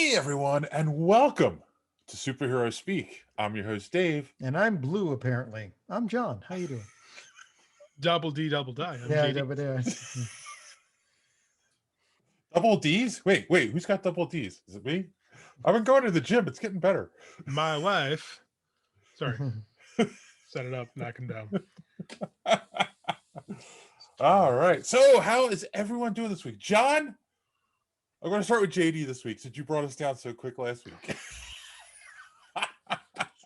Hey everyone, and welcome to Superhero Speak. I'm your host Dave. And I'm blue, apparently. I'm John. How you doing? Double D, double die. I'm Yeah, JD. but Double D's? Wait, who's got double D's? Is it me? I've been going to the gym. It's getting better. My wife. Sorry. Set it up, knock him down. All right. So, how is everyone doing this week? John, I'm going to start with JD this week since you brought us down so quick last week. It's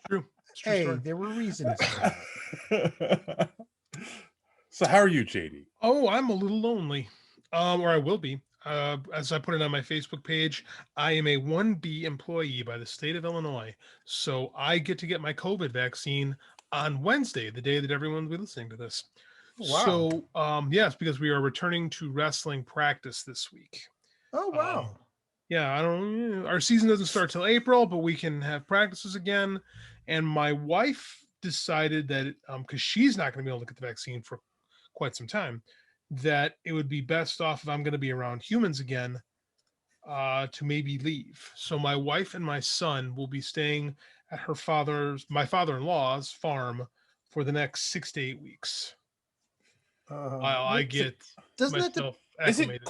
true. It's true hey, story. there were reasons. For that. So, how are you, JD? Oh, I'm a little lonely. Or I will be. As I put it on my Facebook page, I am a 1B employee by the state of Illinois. So I get to get my COVID vaccine on Wednesday, the day that everyone will be listening to this. Wow. So, yes, because we are returning to wrestling practice this week. Oh, wow. Yeah, I don't. Our season doesn't start till April, but we can have practices again. And my wife decided that because she's not going to be able to get the vaccine for quite some time, that it would be best off if I'm going to be around humans again to maybe leave. So my wife and my son will be staying at my father-in-law's farm for the next 6 to 8 weeks while I get doesn't that myself acclimated.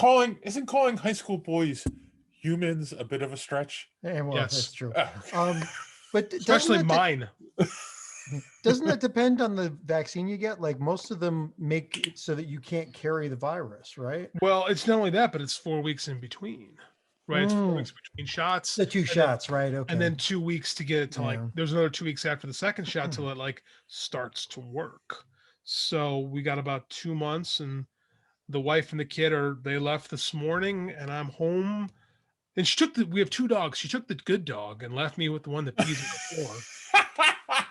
Isn't calling high school boys humans a bit of a stretch? Yeah, well, Yes. that's true. Oh. But Especially mine. Doesn't that depend on the vaccine you get? Like most of them make it so that you can't carry the virus, right? Well, it's not only that, but it's 4 weeks in between, right? It's 4 weeks between shots. The two shots, right? Okay. And then 2 weeks to get it to Yeah. there's another 2 weeks after the second shot till it starts to work. So we got about 2 months, and the wife and the kid they left this morning, and I'm home. And we have 2 dogs. She took the good dog and left me with the one that pees on the floor.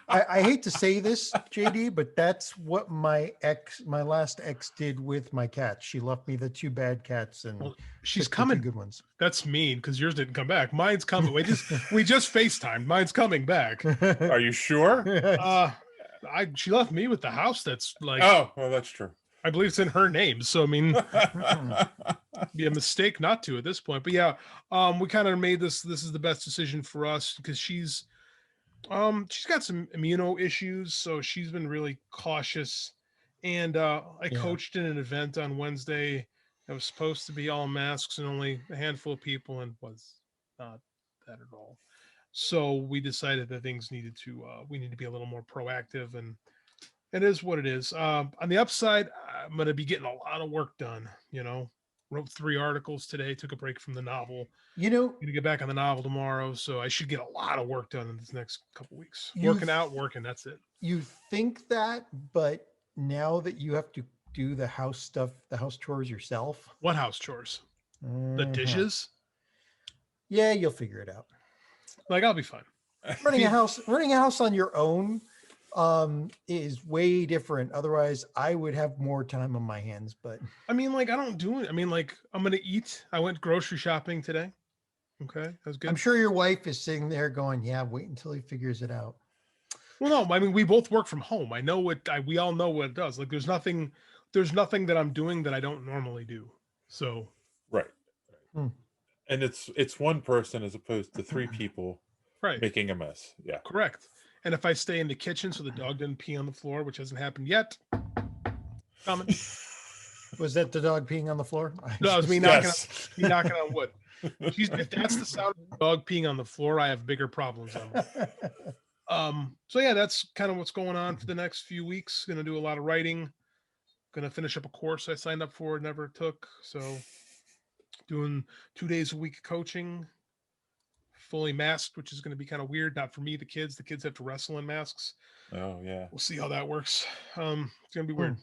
I hate to say this, JD, but that's what my last ex did with my cats. She left me the 2 bad cats and She's took the 2 coming. good ones. That's mean because yours didn't come back. Mine's coming. We just FaceTimed. Mine's coming back. Are you sure? She left me with the house that's Oh, well, that's true. I believe it's in her name. So I mean, be a mistake not to at this point. But yeah, we kind of made this is the best decision for us because she's got some immuno issues, so she's been really cautious. And I coached in an event on Wednesday that was supposed to be all masks and only a handful of people, and was not that at all. So we decided that we need to be a little more proactive, and it is what it is. On the upside, I'm going to be getting a lot of work done. Wrote 3 articles today, took a break from the novel. I'm going to get back on the novel tomorrow, so I should get a lot of work done in this next couple weeks. Working, that's it. You think that, but now that you have to do the house stuff, the house chores yourself. What house chores? The dishes? Yeah, you'll figure it out. I'll be fine. Running a house on your own is way different. Otherwise, I would have more time on my hands. But I mean, I don't do it. I mean, I'm gonna eat. I went grocery shopping today. Okay, that was good. I'm sure your wife is sitting there going, "Yeah, wait until he figures it out." Well, no, I mean, we both work from home. I know we all know what it does. There's nothing that I'm doing that I don't normally do. So right. And it's one person as opposed to 3 people making a mess. Yeah, correct. And if I stay in the kitchen so the dog didn't pee on the floor, which hasn't happened yet, coming. Was that the dog peeing on the floor? No, it was me knocking on wood. If that's the sound of the dog peeing on the floor, I have bigger problems on. So yeah, that's kind of what's going on for the next few weeks. Going to do a lot of writing. Going to finish up a course I signed up for, never took. So doing 2 days a week coaching, fully masked, which is going to be kind of weird. Not for me, the kids have to wrestle in masks. Oh yeah. We'll see how that works. It's going to be weird.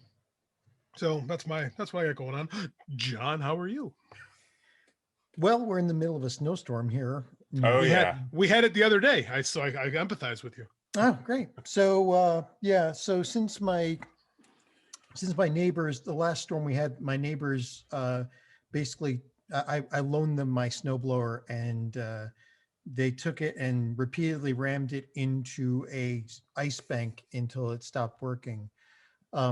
So that's what I got going on. John, how are you? Well, we're in the middle of a snowstorm here. Oh, we had it the other day. I empathize with you. Oh, great. So so since my neighbors, the last storm we had, my neighbors basically I loaned them my snowblower, and they took it and repeatedly rammed it into a ice bank until it stopped working.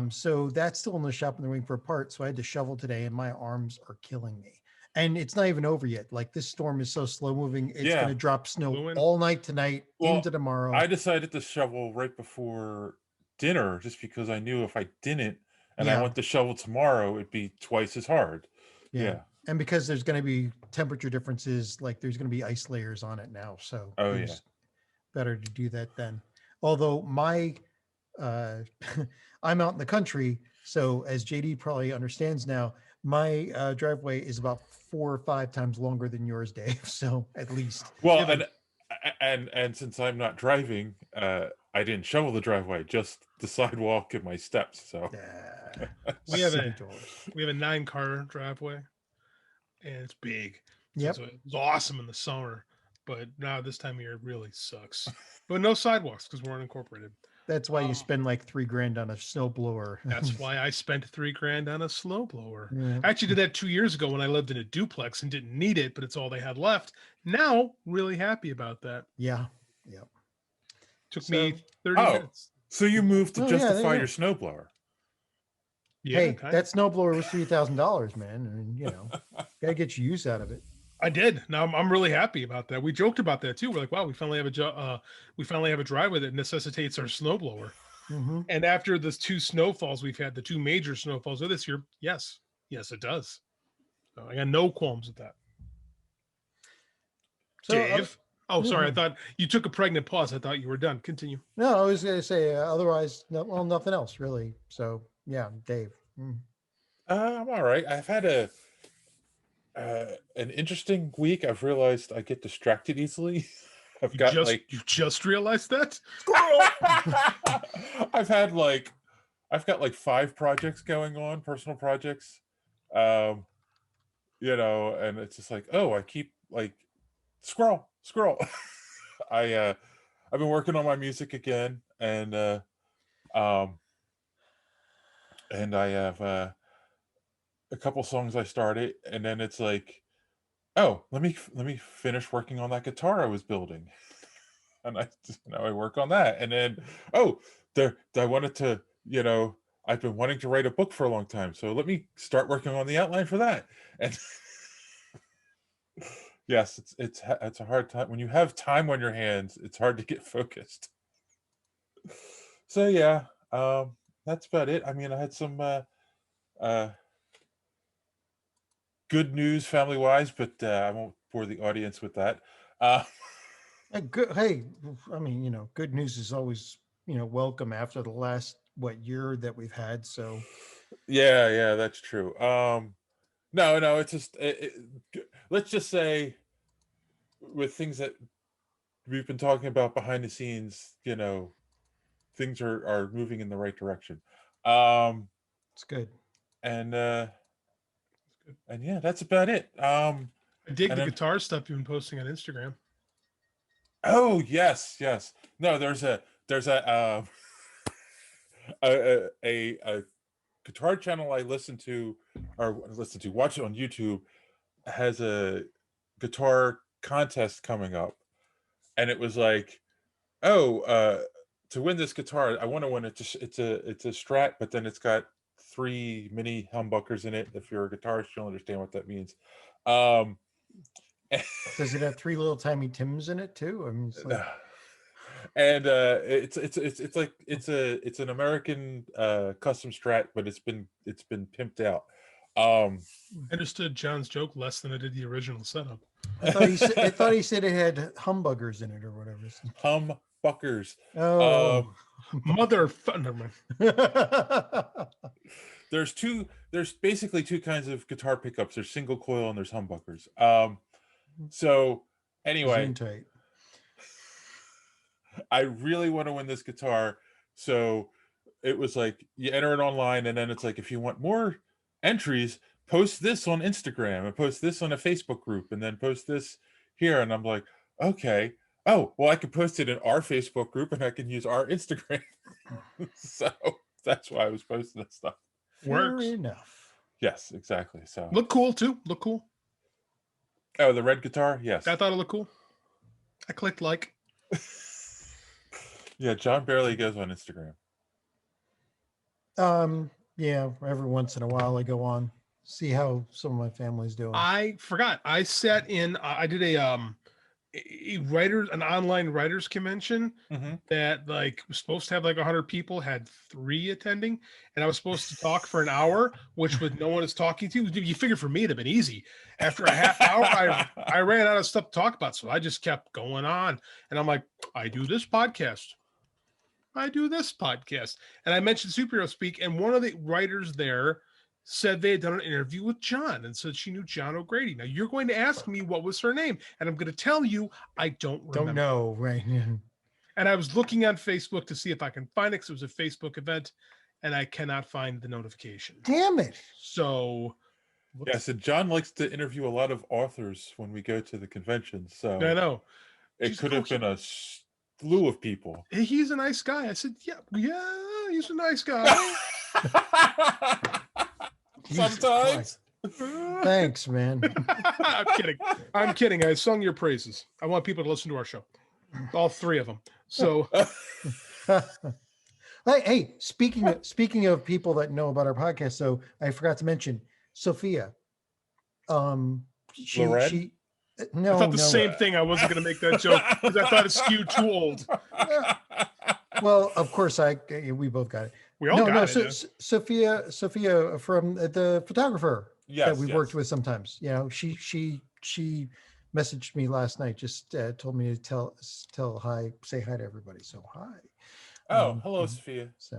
So that's still in the shop and they're waiting for a part. So I had to shovel today, and my arms are killing me. And it's not even over yet. Like this storm is so slow moving. It's Yeah. going to drop snow Flew in. all night tonight Well, into tomorrow. I decided to shovel right before dinner just because I knew if I didn't and I Yeah. went to shovel tomorrow, it'd be twice as hard. Yeah. And because there's going to be temperature differences, like there's going to be ice layers on it now. So Oh, it was better to do that then. Although my, I'm out in the country. So as JD probably understands now, my driveway is about 4 or 5 times longer than yours, Dave. So at least. Well, Yeah, and since I'm not driving, I didn't shovel the driveway, just the sidewalk and my steps. So We have silly a doors. we have a 9-car driveway, and it's big. Yep. So it's awesome in the summer, but now this time of year it really sucks. But no sidewalks because we're unincorporated. That's why you spend like $3,000 on a snow blower. That's why I spent $3,000 on a snowblower. Yeah. I actually did that 2 years ago when I lived in a duplex and didn't need it, but it's all they had left. Now, really happy about that. Yeah. Yep. Took So- me 30 Oh. minutes. So you moved to Oh, yeah, there justify you your go. snowblower. Yeah, Hey, kinda. that snowblower was $3,000, man. And gotta get your use out of it. I did. Now I'm really happy about that. We joked about that too. We're like, wow, we finally have a driveway that necessitates our snowblower. Mhm. And after the 2 snowfalls we've had, the 2 major snowfalls of this year, yes, it does. So I got no qualms with that. So, Dave. Oh, sorry. I mhm. thought you took a pregnant pause. I thought you were done. Continue. No, I was gonna say otherwise, no, well, nothing else really. So yeah, Dave. I'm all right. I've had an interesting week. I've realized I get distracted easily. I've got You just realized that? I've got like 5 projects going on, personal projects. And it's just like, oh, I keep like scroll. I've been working on my music again, and I have a couple songs I started, and then it's like, oh, let me finish working on that guitar I was building. And I work on that, and then I wanted to, I've been wanting to write a book for a long time, so let me start working on the outline for that. And yes, it's a hard time when you have time on your hands. It's hard to get focused. So yeah, that's about it. I mean, I had some good news family wise, but I won't bore the audience with that. Hey, I mean, good news is always welcome after the last year that we've had. So Yeah, that's true. No, it's just let's just say with things that we've been talking about behind the scenes, things are moving in the right direction. it's good. And yeah, that's about it. I dig and the then- guitar stuff you've been posting on Instagram. Oh yes. No, there's a a guitar channel I watch it on YouTube, has a guitar contest coming up, and it was like, oh, to win this guitar, I want to win it. It's a Strat, but then it's got 3 mini humbuckers in it. If you're a guitarist, you'll understand what that means. Does it have 3 little tiny Tims in it too? I mean, it's like, and it's like it's an American custom Strat, but it's been pimped out. I understood John's joke less than I did the original setup. I thought he said it had humbuggers in it or whatever. Humbuckers. Oh, Motherfucker. There's basically 2 kinds of guitar pickups. There's single coil and there's humbuckers. So anyway, Zoom tight. I really want to win this guitar. So it was like you enter it online, and then it's like, if you want more entries, post this on Instagram and post this on a Facebook group, and then post this here. And I'm like, okay, oh, well, I could post it in our Facebook group, and I can use our Instagram. So that's why I was posting that stuff. Works. Fair enough. Yes, exactly. So Look cool too. Look cool. oh, the red guitar. Yes. I thought it looked cool. I clicked like. Yeah, John barely goes on Instagram. Yeah, every once in a while I go on. see how some of my family's doing. I forgot. I sat in. I did an online writers convention Mm-hmm. that like was supposed to have like 100 people, had 3 attending, and I was supposed to talk for an hour, which with no one is talking to. You figure for me it'd have been easy. After a half hour, I ran out of stuff to talk about, so I just kept going on, and I'm like, I do this podcast. And I mentioned superhero speak, and one of the writers there said they had done an interview with John and said she knew John O'Grady. Now you're going to ask me what was her name, and I'm going to tell you I don't remember. Don't know, right? And I was looking on Facebook to see if I can find it because it was a Facebook event, and I cannot find the notification. Damn it! So, Yes, and John likes to interview a lot of authors when we go to the convention. So I know it could have been a slew of people. He's a nice guy. I said, yeah, he's a nice guy. Sometimes. Thanks, man. I'm kidding. I sung your praises. I want people to listen to our show. All 3 of them. So hey, speaking of people that know about our podcast, so I forgot to mention Sophia. She no, I thought the same thing. I wasn't going to make that joke because I thought it skewed too old. Well, of course, we both got it. We all got it. Sophia from the photographer that we worked with sometimes. You know, she messaged me last night. Just told me to tell hi, say hi to everybody. So hi. Oh, hello, Sophia. So,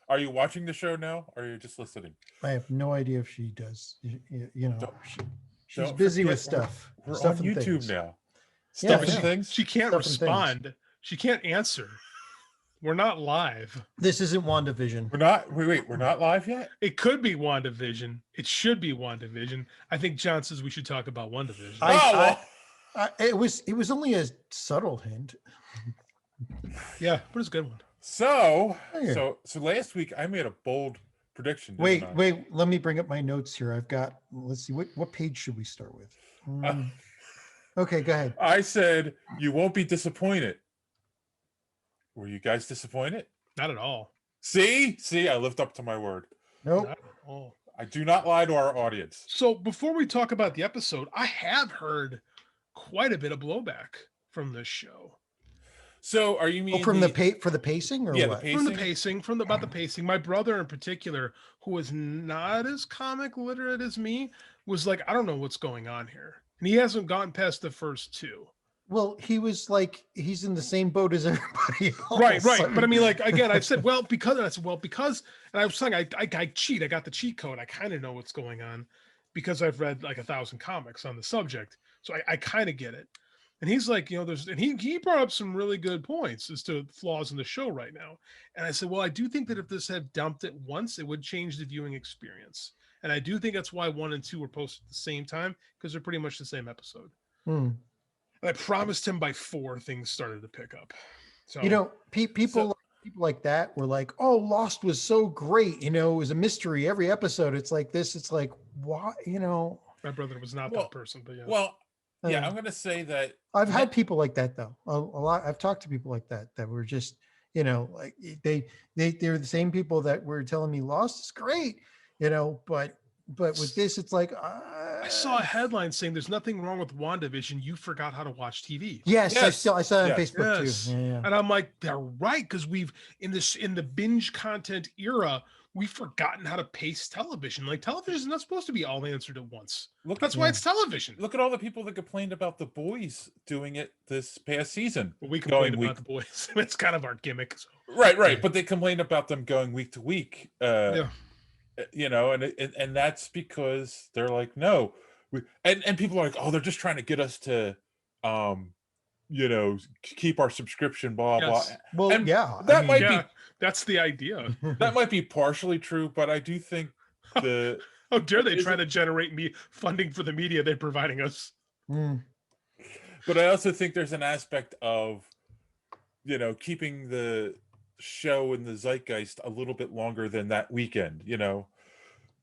are you watching the show now, or are you just listening? I have no idea if she does. You know, she's don't busy forget, with stuff. We're stuff on and YouTube things. now. Yeah, Stuff and things. She can't Stuff and respond. She can't answer. We're not live. This isn't WandaVision. We're not. Wait. We're not live yet. It could be WandaVision. It should be WandaVision. I think John says we should talk about WandaVision. It was only a subtle hint. Yeah, but it's a good one. So last week I made a bold prediction. Wait. Let me bring up my notes here. I've got. Let's see. What page should we start with? Okay, go ahead. I said you won't be disappointed. Were you guys disappointed? Not at all. See, I lived up to my word. Nope. Not at all. I do not lie to our audience. So before we talk about the episode, I have heard quite a bit of blowback from this show. So are you mean for the pacing or what? From the pacing, about the pacing. My brother in particular, who is not as comic literate as me, was like, I don't know what's going on here. And he hasn't gotten past the first 2. Well, he was like, he's in the same boat as everybody else. Right. But I mean, like, again, I said, because, and I was saying, I cheat. I got the cheat code. I kind of know what's going on because I've read like 1,000 comics on the subject. So I kind of get it. And he's like, and he brought up some really good points as to flaws in the show right now. And I said, well, I do think that if this had dumped it once, it would change the viewing experience. And I do think that's why 1 and 2 were posted at the same time, because they're pretty much the same episode. And I promised him by 4 things started to pick up. So people like that were like, "Oh, Lost was so great. It was a mystery every episode." It's like this. It's like, why? My brother was not that person, but yeah. Well, yeah, I'm going to say that I've had people like that though. A lot. I've talked to people like that were just, like they're the same people that were telling me Lost is great, but with this, it's like I saw a headline saying there's nothing wrong with WandaVision. You forgot how to watch TV. Yes. I saw it on Facebook too. Yeah. And I'm like, they're right, because we've in the binge content era, we've forgotten how to pace television. Like television is not supposed to be all answered at once. That's why it's television. Look at all the people that complained about The Boys doing it this past season. We complained about The Boys. It's kind of our gimmick. So. Right. But they complained about them going week to week. And that's because they're like, no, and people are like, oh, they're just trying to get us to, keep our subscription, blah blah. Well, and yeah, that might be. That's the idea. That might be partially true, but I do think the. How dare they try to generate funding for the media they're providing us? But I also think there's an aspect of, keeping the show in the zeitgeist a little bit longer than that weekend,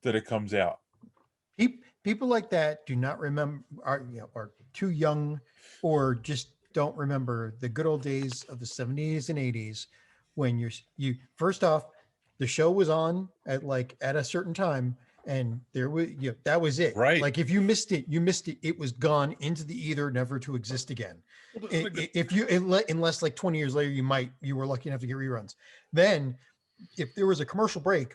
that it comes out. People like that do not remember, are too young, or just don't remember the good old days of the 70s and 80s when you first off, the show was on at a certain time, and there was, that was it. Right. Like if you missed it, you missed it. It was gone into the ether, never to exist again. If you, unless like 20 years later, you were lucky enough to get reruns. Then if there was a commercial break,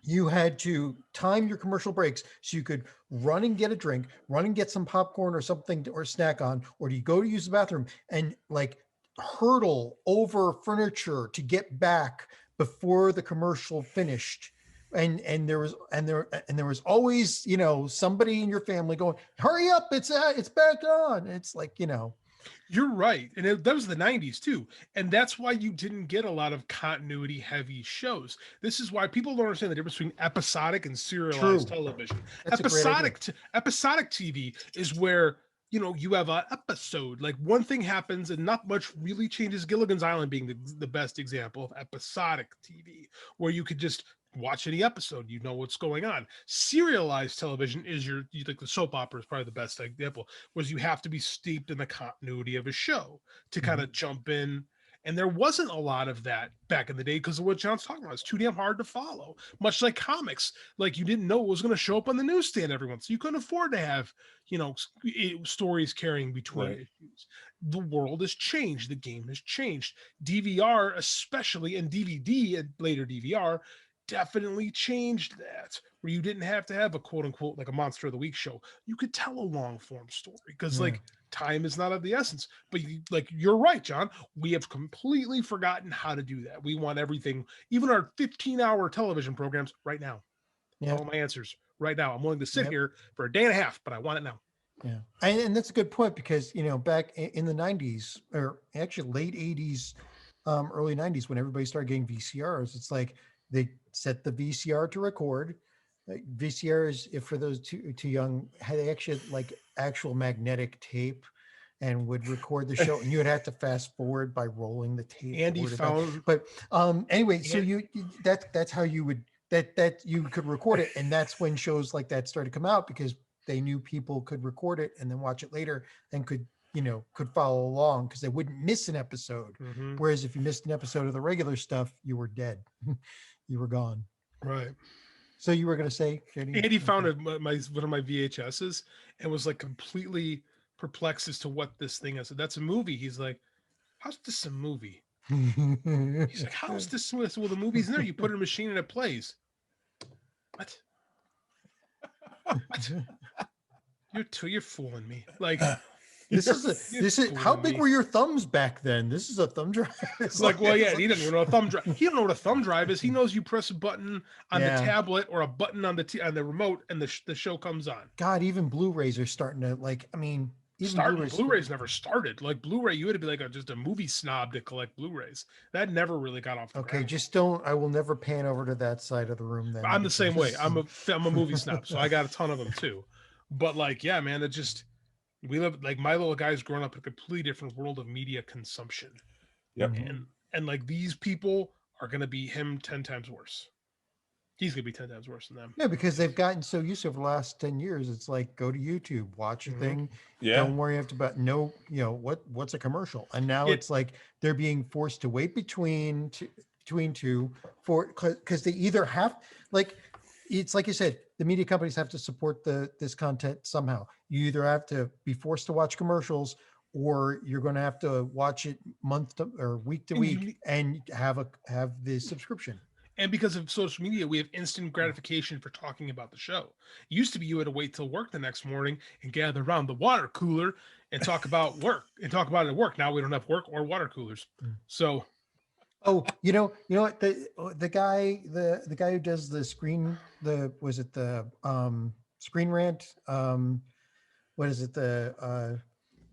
you had to time your commercial breaks so you could run and get a drink, run and get some popcorn or something or snack on, or do you go to use the bathroom and like hurdle over furniture to get back before the commercial finished. And there was always, somebody in your family going, hurry up, it's back on. It's like, You're right. And that was the 90s too. And that's why you didn't get a lot of continuity heavy shows. This is why people don't understand the difference between episodic and serialized television. That's Episodic TV is where, you have an episode, like one thing happens and not much really changes. Gilligan's Island being the best example of episodic TV, where you could just watch any episode, what's going on. Serialized television is like the soap opera is probably the best example, was you have to be steeped in the continuity of a show to kind of jump in. And there wasn't a lot of that back in the day because of what John's talking about. It's too damn hard to follow, much like comics. Like you didn't know what was going to show up on the newsstand every month. So you couldn't afford to have, stories carrying between issues. The world has changed. The game has changed. DVR, especially, and DVD and later DVR, definitely changed that, where you didn't have to have a quote unquote like a Monster of the Week show. You could tell a long form story because like time is not of the essence. But you're right, John. We have completely forgotten how to do that. We want everything, even our 15-hour television programs right now. Yeah. All my answers right now. I'm willing to sit here for a day and a half, but I want it now. Yeah. And that's a good point because, back in the 90s or actually late 80s, early 90s, when everybody started getting VCRs, it's like they set the VCR to record. VCR is, if for those too young, had actually like actual magnetic tape and would record the show, and you would have to fast forward by rolling the tape. Andy found, but anyway, so that's how you would that you could record it, and that's when shows like that started to come out because they knew people could record it and then watch it later and could follow along because they wouldn't miss an episode. Whereas if you missed an episode of the regular stuff, you were dead. You were gone. Right. So you were going to say, JD? Andy found one of my VHSs and was like completely perplexed as to what this thing is. So that's a movie. He's like, how's this a movie? He's like, how is this? Well, the movie's in there. You put in a machine and it plays. What? You're fooling me. Like, this is how big were your thumbs back then? This is a thumb drive. It's like, well, yeah, he doesn't even know a thumb drive. He don't know what a thumb drive is. He knows you press a button on the tablet or a button on the remote, and the show comes on. God, even Blu-rays are starting to Blu-rays never started. Like Blu-ray, you had to be like just a movie snob to collect Blu-rays. That never really got off the ground. Just don't. I will never pan over to that side of the room. Then I'm the same way. I'm a movie snob, so I got a ton of them too. But like, yeah, man, it just. We live like my little guy's growing up in a completely different world of media consumption. Yep. And like these people are going to be him 10 times worse. He's going to be 10 times worse than them. Yeah, because they've gotten so used to over the last 10 years. It's like, go to YouTube, watch a thing. Yeah. Don't worry about what's a commercial. And now it's like they're being forced to wait between two because they either have it's like you said, the media companies have to support this content somehow. You either have to be forced to watch commercials, or you're going to have to watch it month to, or week to week and have the subscription. And because of social media, we have instant gratification for talking about the show. It used to be you had to wait till work the next morning and gather around the water cooler and talk about work and talk about it at work. Now we don't have work or water coolers. So. Oh, you know what, the guy who does the Screen Rant, what is it, the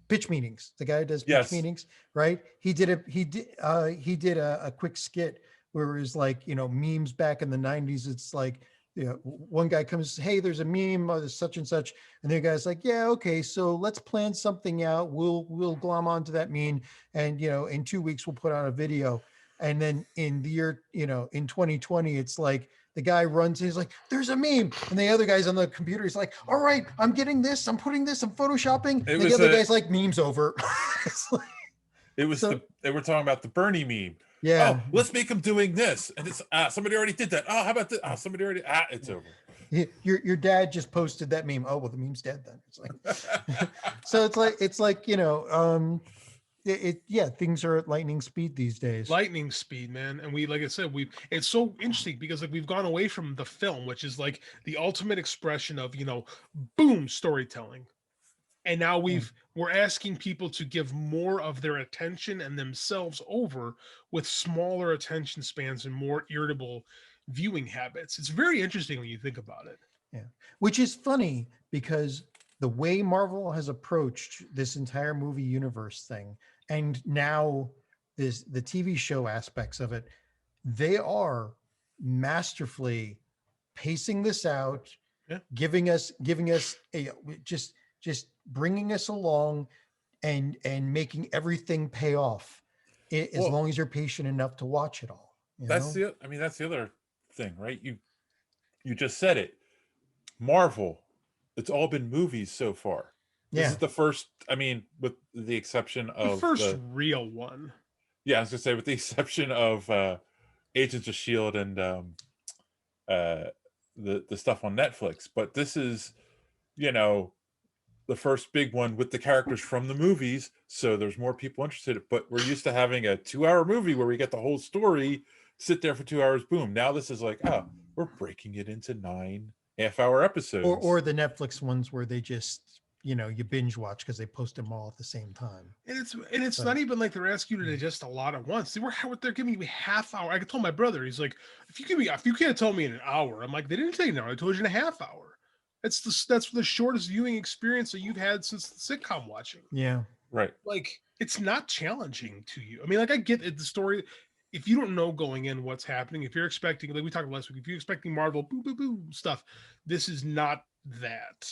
pitch meetings, the guy who does pitch meetings, right? He did a quick skit where it was like, memes back in the 90s. It's like, one guy comes, hey, there's a meme of such and such, and the guy's like, yeah, okay, so let's plan something out. We'll glom onto that meme, and in 2 weeks we'll put out a video. And then in the year, in 2020, it's like the guy runs, he's like, there's a meme. And the other guy's on the computer, he's like, all right, I'm getting this, I'm putting this, I'm photoshopping. And the other guy's like, meme's over. They were talking about the Bernie meme. Yeah. Oh, let's make them doing this. And it's somebody already did that. Oh, how about this? Oh, somebody already, it's over. Your dad just posted that meme. Oh well, the meme's dead then. It's like, so it's like yeah, things are at lightning speed these days. Lightning speed, man. And like I said, it's so interesting because like we've gone away from the film, which is like the ultimate expression of boom storytelling. And now we're asking people to give more of their attention and themselves over with smaller attention spans and more irritable viewing habits. It's very interesting when you think about it. Yeah, which is funny because the way Marvel has approached this entire movie universe thing, and now the TV show aspects of it, they are masterfully pacing this out, giving us a just bringing us along and making everything pay off as long as you're patient enough to watch it all. That's the other thing, right? You just said it. Marvel, it's all been movies so far. This is the first, with the exception of the first real one. Yeah, I was gonna say with the exception of Agents of S.H.I.E.L.D. and the stuff on Netflix. But this is, the first big one with the characters from the movies, so there's more people interested. But we're used to having a 2-hour movie where we get the whole story, sit there for 2 hours, boom. Now this is like, we're breaking it into 9 half-hour episodes. Or the Netflix ones where they just, you binge watch because they post them all at the same time. And it's not even like they're asking you to digest a lot at once. They're giving me half hour. I told my brother, he's like, if you can't tell me in an hour, I'm like, they didn't tell you an hour, I told you in a half hour. That's the shortest viewing experience that you've had since the sitcom watching. Yeah. Right. Like, it's not challenging to you. I mean, like, I get it, the story. If you don't know going in what's happening, if you're expecting, like we talked last week, if you're expecting Marvel boo boo boo stuff, this is not that.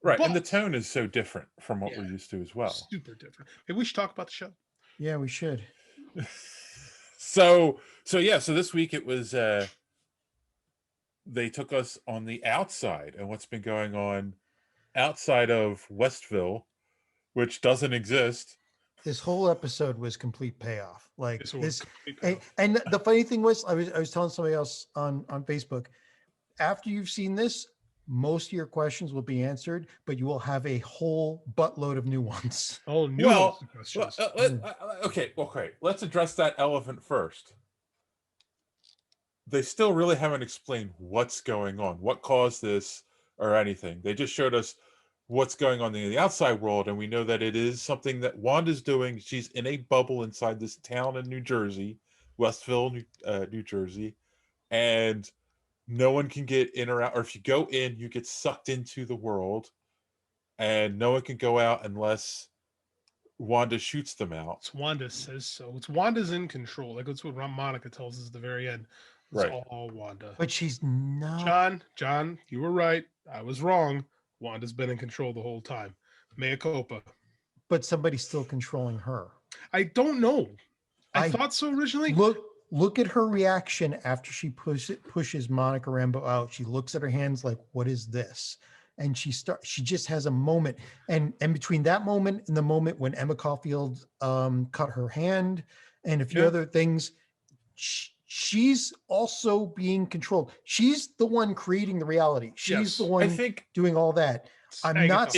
Right. And the tone is so different from what we're used to as well. Super different. Maybe we should talk about the show. Yeah, we should. So this week it was they took us on the outside and what's been going on outside of Westville, which doesn't exist. This whole episode was complete payoff. Like this, and the funny thing was, I was telling somebody else on Facebook, after you've seen this, most of your questions will be answered, but you will have a whole buttload of new ones. Oh, new questions. Okay. Let's address that elephant first. They still really haven't explained what's going on, what caused this or anything. They just showed us what's going on in the outside world, and we know that it is something that Wanda's doing. She's in a bubble inside this town in New Jersey, Westville, New Jersey, and no one can get in or out, or if you go in, you get sucked into the world, and no one can go out unless Wanda shoots them out. It's Wanda says so. It's Wanda's in control. Like that's what Monica tells us at the very end. It's all Wanda. But she's not. John, you were right. I was wrong. Wanda's been in control the whole time. Mea culpa. But somebody's still controlling her. I don't know. I thought so originally. Look at her reaction after she pushes Monica Rambeau out. She looks at her hands like, what is this? And she just has a moment. And between that moment and the moment when Emma Caulfield cut her hand and a few other things, she's also being controlled. She's the one creating the reality. She's the one doing all that. I'm not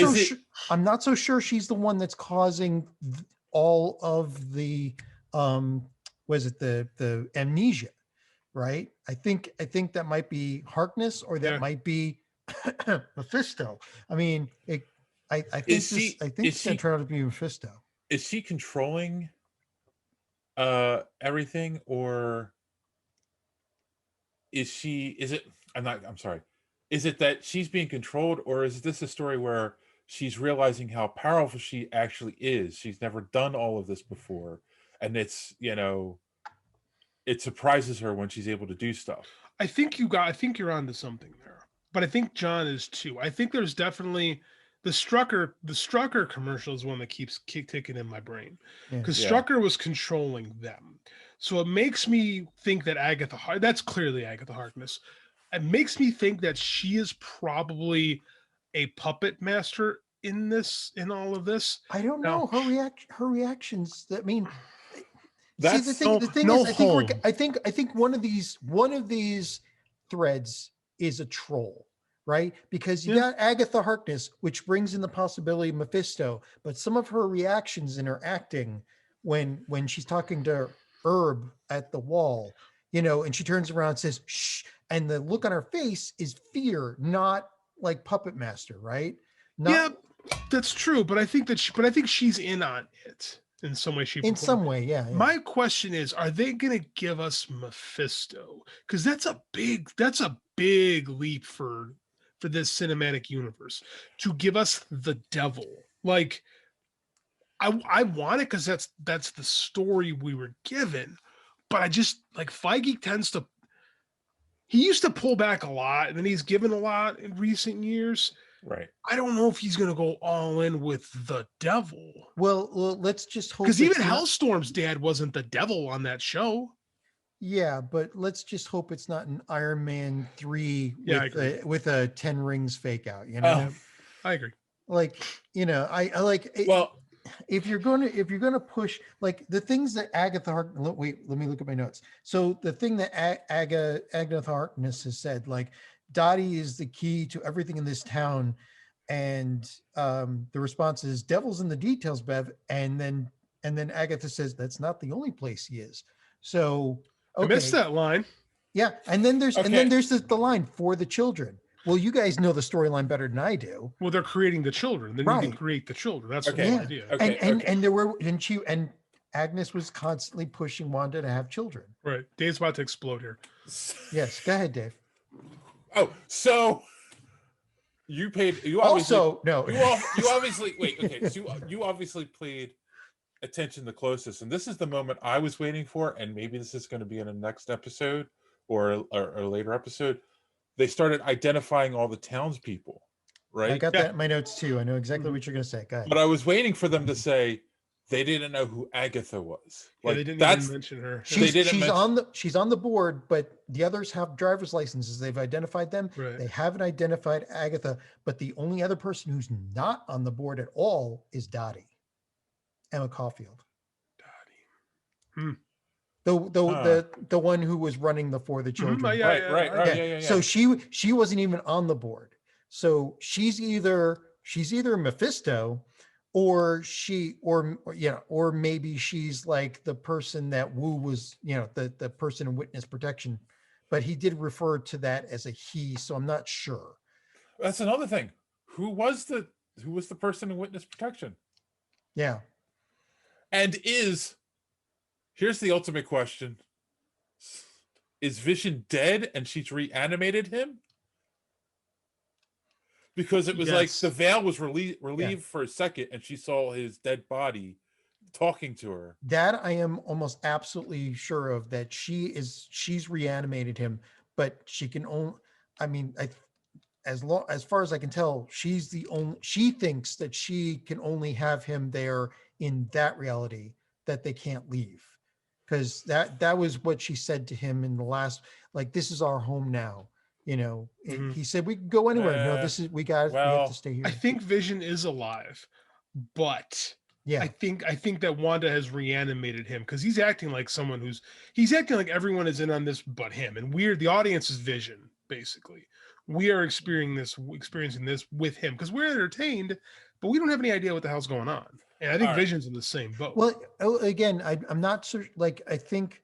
so sure she's the one that's causing all of the the amnesia, right? I think that might be Harkness, or that might be Mephisto. I mean, I think it's going to turn out to be Mephisto. Is she controlling everything, or is it that she's being controlled, or is this a story where she's realizing how powerful she actually is? She's never done all of this before, and it's, it surprises her when she's able to do stuff. I think you're onto something there, but I think John is too. I think there's definitely the Strucker commercial is one that keeps ticking in my brain, because Strucker was controlling them. So it makes me think that that's clearly Agatha Harkness. It makes me think that she is probably a puppet master in all of this. I don't know her reactions. I mean, that's the thing is, I think one of these threads is a troll, right? Because you Yeah. got Agatha Harkness, which brings in the possibility of Mephisto, but some of her reactions in her acting when she's talking to Herb at the wall, you know, and she turns around and says, shh, and the look on her face is fear, not like puppet master, right? Not Yeah, that's true, but I think she's in on it in some way, shape, or in form. some way, yeah. My question is, are they gonna give us Mephisto? Because that's a big leap for this cinematic universe to give us the devil. Like, I want it because that's the story we were given, but I just like Feige tends to. He used to pull back a lot, and then he's given a lot in recent years. Right. I don't know if he's going to go all in with the devil. Well, let's just hope Because even it's not- Hellstorm's dad wasn't the devil on that show. Yeah, but let's just hope it's not an Iron Man 3 Yeah, I with a 10 rings fake out, you Oh. know? I agree. Like, you know, I like it, Well, if you're gonna push like the things that Agatha wait, let me look at my notes. So the thing that Agatha Harkness has said, like Dottie is the key to everything in this town, and the response is "Devil's in the details, Bev," and then Agatha says that's not the only place he is. So I missed okay, that line. yeah, and then there's Okay. the line for the children. Well, you guys know the storyline better than I do. Well, they're creating the children. They need Right. to create the children. That's Okay. the whole Yeah. idea. Okay. And there were and Agnes was constantly pushing Wanda to have children. Right. Dave's about to explode here. Yes, go ahead, Dave. Oh, so you obviously Also, no. you obviously wait. Okay, so you obviously paid attention the closest, and this is the moment I was waiting for, and maybe this is going to be in the next episode or a later episode. They started identifying all the townspeople, right? I got that in my notes too. I know exactly what you're going to say. Go ahead. But I was waiting for them to say they didn't know who Agatha was. Yeah, Like they didn't that's even mention her. She's on the board, but the others have driver's licenses. They've identified them. Right. They haven't identified Agatha, but the only other person who's not on the board at all is Dottie, Emma Caulfield. Dottie. The one who was running the For the Children. Yeah, right. Yeah. So she wasn't even on the board. So she's either Mephisto, or maybe she's like the person that Wu was, the person in witness protection. But he did refer to that as a he, so I'm not sure. That's another thing. Who was the person in witness protection? Yeah. And here's the ultimate question. Is Vision dead and she's reanimated him? Because it was like the veil was relieved for a second and she saw his dead body talking to her. That I am almost absolutely sure of, that she's reanimated him, but she can only, as far as I can tell, she thinks that she can only have him there in that reality, that they can't leave. Because that was what she said to him in the last, like, this is our home now. He said we can go anywhere. No, we have to stay here. I think Vision is alive, but yeah, I think that Wanda has reanimated him because he's acting like he's acting like everyone is in on this but him. And the audience is Vision, basically. We are experiencing this with him because we're entertained, but we don't have any idea what the hell's going on. And I think Vision's in the same boat. Well, again, I'm not sure. Like, I think,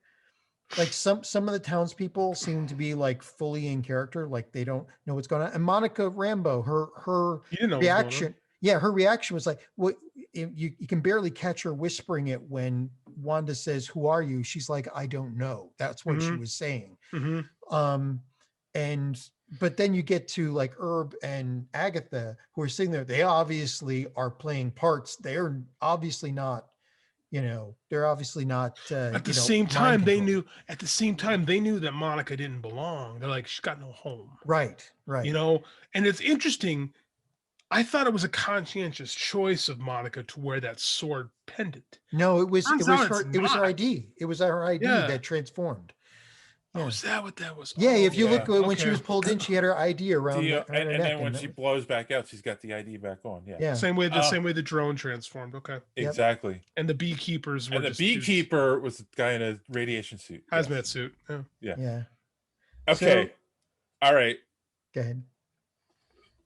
like some of the townspeople seem to be like fully in character, like they don't know what's going on. And Monica Rambeau, her reaction, her reaction was like, "What? You can barely catch her whispering it when Wanda says, 'Who are you?' She's like, 'I don't know.' That's what she was saying." But then you get to like Herb and Agatha, who are sitting there. They obviously are playing parts. They're obviously not. They're obviously not. At the same time, they knew that Monica didn't belong. They're like, she's got no home. Right. And it's interesting. I thought it was a conscientious choice of Monica to wear that sword pendant. No, it was her ID. It was her ID that transformed. Yeah. Oh, is that what that was? Yeah, if you look when she was pulled in, she had her ID around her and neck. then when she blows back out, she's got the ID back on. Yeah. Same way the drone transformed. Okay. Exactly. And the beekeepers were. And the beekeeper was the guy in a radiation suit. Hazmat suit. Yeah. Okay. All right. Go ahead.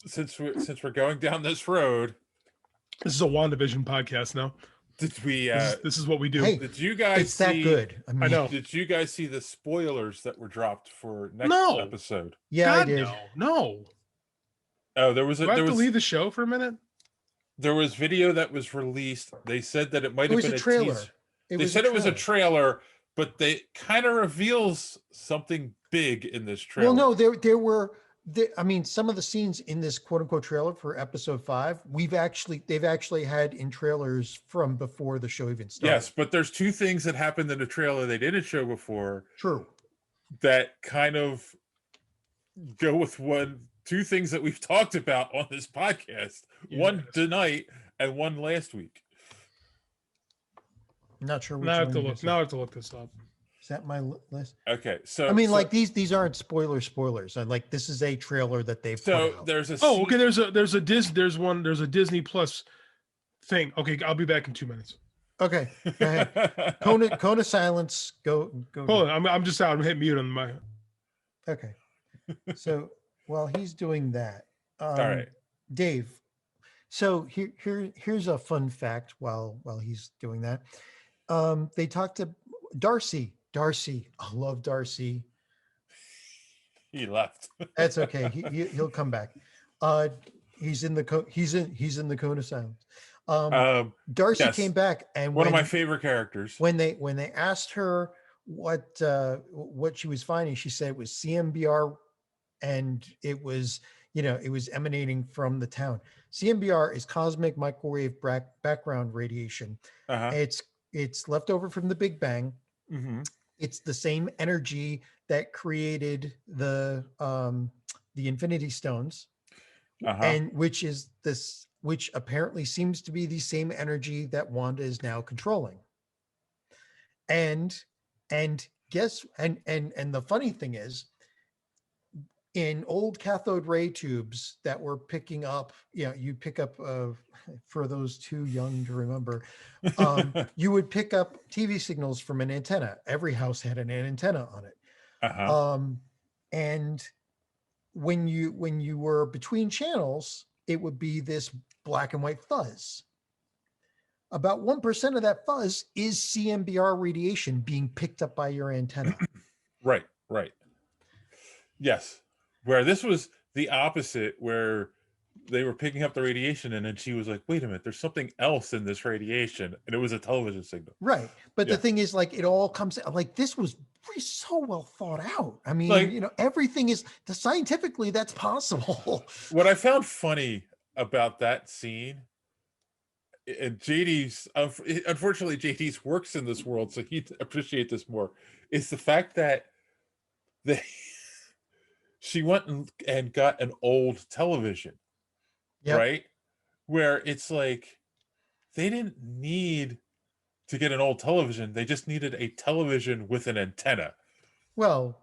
since we're going down this road, This is a WandaVision podcast now. did we? This is what we do. Hey, Did you guys it's that see? good. I mean, I know. Did you guys see the spoilers that were dropped for next No. episode? Yeah, I God, did. no. Oh, there was Do I have there to was leave the show for a minute? there was video that was released. They said that it might It have was been a trailer. teaser. It They was said it was a trailer. trailer, but they kind of reveals something big in this trailer. Well, no, there were. I mean, some of the scenes in this quote unquote trailer for episode 5, they've actually had in trailers from before the show even started. Yes, but there's two things that happened in the trailer they didn't show before True. that kind of go with two things that we've talked about on this podcast. One Yes. tonight and one last week. Not sure which Now I have one to you look. guys Now I said. have to look this up. Is that my list? Okay, so I mean, so- like these aren't spoilers. Like this is a trailer that they've put so out. there's a Oh, scene- okay. There's a Disney Plus thing. Okay, I'll be back in 2 minutes. Okay, go ahead. Cone of silence. Go. Hold on, I'm just out. I'm hitting mute on my. Okay. So while he's doing that, All right. Dave. So here's a fun fact while he's doing that. They talked to Darcy. I love Darcy. He left. That's okay. He'll come back. He's in the cone of silence. Darcy yes. came back, and One of my favorite characters. when they asked her what she was finding, she said it was CMBR, and it was emanating from the town. CMBR is cosmic microwave background radiation. Uh-huh. It's left over from the Big Bang. Mm-hmm. It's the same energy that created the Infinity Stones, Uh-huh. and which apparently seems to be the same energy that Wanda is now controlling. And guess and the funny thing is, in old cathode ray tubes that were picking up, you pick up for those too young to remember, you would pick up TV signals from an antenna. Every house had an antenna on it. Uh-huh. And when you were between channels, it would be this black and white fuzz. About 1% of that fuzz is CMBR radiation being picked up by your antenna. Right. Yes. Where this was the opposite, where they were picking up the radiation, and then she was like, wait a minute, there's something else in this radiation. And it was a television signal. Right. But Yeah. the thing is, like, it all comes like this was so well thought out. I mean, Like- everything is scientifically that's possible. What I found funny about that scene, and JD's, unfortunately, JD's works in this world, so he'd appreciate this more, is the fact that she went and got an old television, Yep. right? Where it's like, they didn't need to get an old television. They just needed a television with an antenna. Well,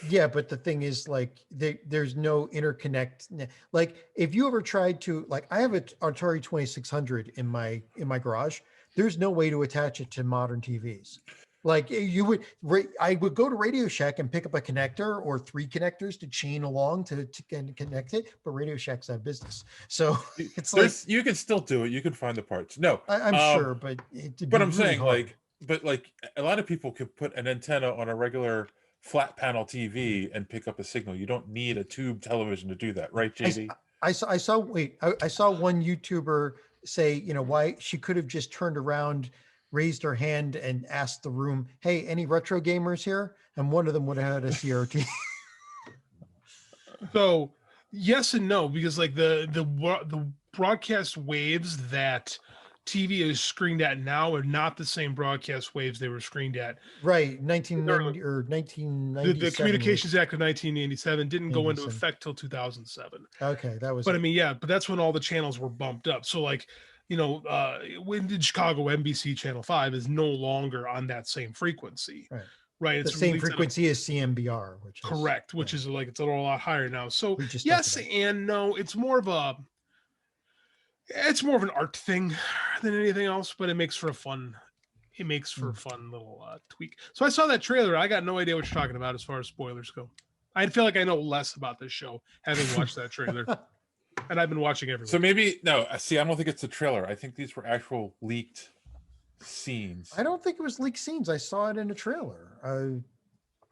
yeah, but the thing is, like, there's no interconnect. Like, if you ever tried to, like, I have an Atari 2600 in my garage. There's no way to attach it to modern TVs. Like, I would go to Radio Shack and pick up a connector or 3 connectors to chain along to connect it, but Radio Shack's out of business. So it's like, You can still do it. You can find the parts. No, I'm sure, but I'm saying, like a lot of people could put an antenna on a regular flat panel TV and pick up a signal. You don't need a tube television to do that, right, JD? I saw one YouTuber say, why she could have just turned around, raised her hand, and asked the room, hey, any retro gamers here? And one of them would have had a CRT. So yes and no, because like the broadcast waves that TV is screened at now are not the same broadcast waves they were screened at. Right, 1990 or 1997. The Communications Act of 1987 didn't go into 87. effect till 2007. Okay, that was. But I mean, yeah, but that's when all the channels were bumped up. So like, when the Chicago NBC Channel 5 is no longer on that same frequency. Right. The same frequency as CMBR, which is correct, which is like it's a lot higher now. So We just yes talked and no. It's more of an art thing than anything else, but it makes for a fun little tweak. So I saw that trailer. I got no idea what you're talking about as far as spoilers go. I feel like I know less about this show having watched that trailer. and I've been watching every So week. maybe no. See, I don't think it's a trailer. I think these were actual leaked scenes. I don't think it was leaked scenes. I saw it in a trailer. All right,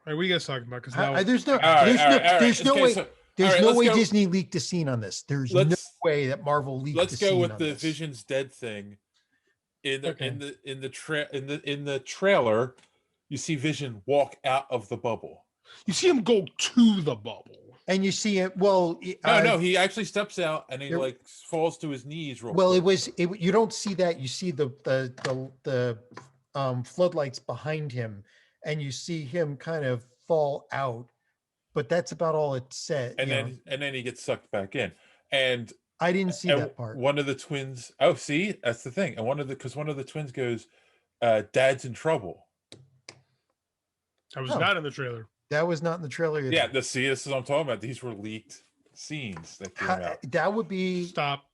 what are you guys talking about? Because now There's no, All right, all right, all right. there's no Okay, way. so- There's all right, no let's way go- Disney leaked a scene on this. There's no Let's way that Marvel leaked a let's go scene with on the this. Vision's dead thing. In the Okay. in the trailer, you see Vision walk out of the bubble. you see him go to the bubble. And you see it. Well, No, he actually steps out and he there- like falls to his knees. Real well, quick. you don't see that. You see the floodlights behind him, and you see him kind of fall out. But that's about all it said. and then he gets sucked back in. And I didn't see that part. one of the twins. Oh, see, that's the thing. And one of the twins goes, "Dad's in trouble." I was Oh. not in the trailer. That was not in the trailer. Either. Yeah, this is what I'm talking about. These were leaked scenes that came out. That would be Stop.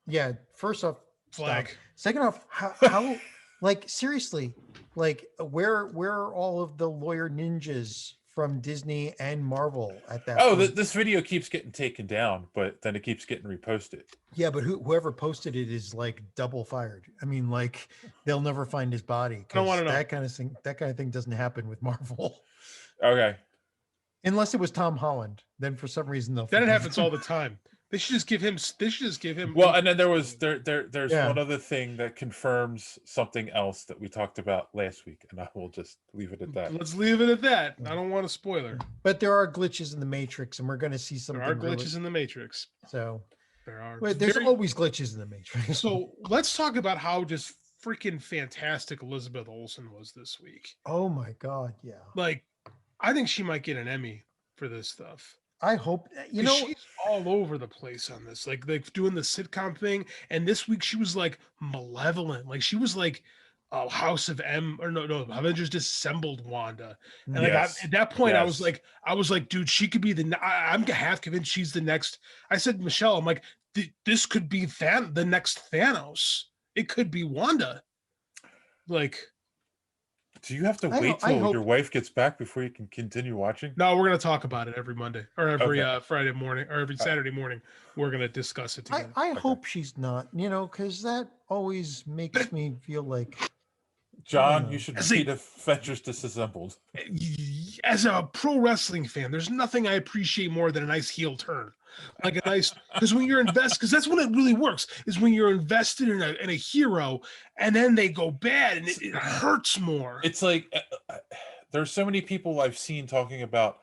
yeah. First off, Flag. stop. Second off, how like seriously, like where are all of the lawyer ninjas from Disney and Marvel at that? Oh, point? this video keeps getting taken down, but then it keeps getting reposted. Yeah, but whoever posted it is like double fired. I mean, like they'll never find his body. I don't wanna know. That kind of thing doesn't happen with Marvel. Okay. Unless it was Tom Holland, then for some reason they'll. That forgive happens him. all the time. They should just give him. Well, and then there's Yeah. one other thing that confirms something else that we talked about last week, and I will just leave it at that. Let's leave it at that. I don't want a spoiler. But there are glitches in the Matrix, and we're going to see There something. are glitches in the Matrix. So There are. wait, there's very- always glitches in the Matrix. So let's talk about how just freaking fantastic Elizabeth Olsen was this week. oh my God, yeah. Like, I think she might get an Emmy for this stuff. I hope 'Cause she's all over the place on this, like doing the sitcom thing. And this week she was like malevolent, like she was like House of M or no Avengers Disassembled Wanda. And like Yes. at that point, Yes. I was like, dude, she could be I'm half convinced she's the next. I said, Michelle, I'm like, this could be the next Thanos. It could be Wanda. Like, Do you have to I wait ho- I till hope- your wife gets back before you can continue watching? no, we're gonna talk about it every Monday or every Okay. Friday morning or every Saturday morning. We're gonna discuss it together. I hope she's not, because that always makes me feel like John, Oh. you should See- read Avengers Disassembled. As a pro wrestling fan, there's nothing I appreciate more than a nice heel turn. Like a nice, because when you're invested, because that's when it really works, is when you're invested in a hero and then they go bad and it hurts more. It's like there's so many people I've seen talking about,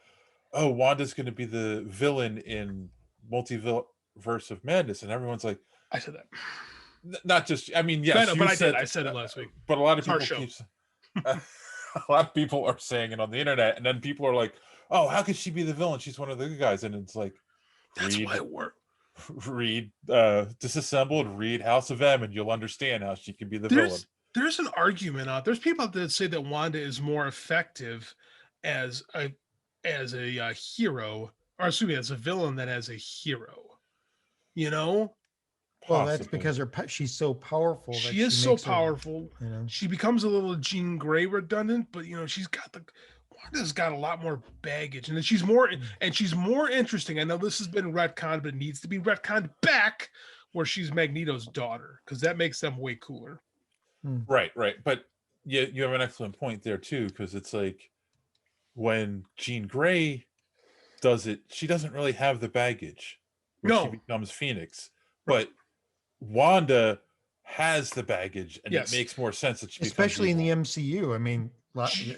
oh, Wanda's going to be the villain in Multiverse of Madness, and everyone's like, I said that. not just. I mean, yes, I know, you but I said, did. I said it last week. but a lot of It's our people show. a lot of people are saying it on the internet, and then people are like, oh, how could she be the villain? She's one of the good guys, and it's like, That's why it worked. read Disassembled, read House of M, and you'll understand how she can be the villain. There's an argument out. There's people out there that say that Wanda is more effective as a hero, or excuse me, as a villain than as a hero. You know, well, that's Possibly. because she's so powerful. That she is so makes her, powerful. She becomes a little Jean Grey redundant, but she's got Wanda's got a lot more baggage, and then she's more interesting. I know this has been retconned, but it needs to be retconned back where she's Magneto's daughter, because that makes them way cooler. Right. But you have an excellent point there too, because it's like when Jean Grey does it, she doesn't really have the baggage when No. she becomes Phoenix, but Wanda has the baggage, and Yes. it makes more sense that she becomes especially in the evil. MCU. I mean,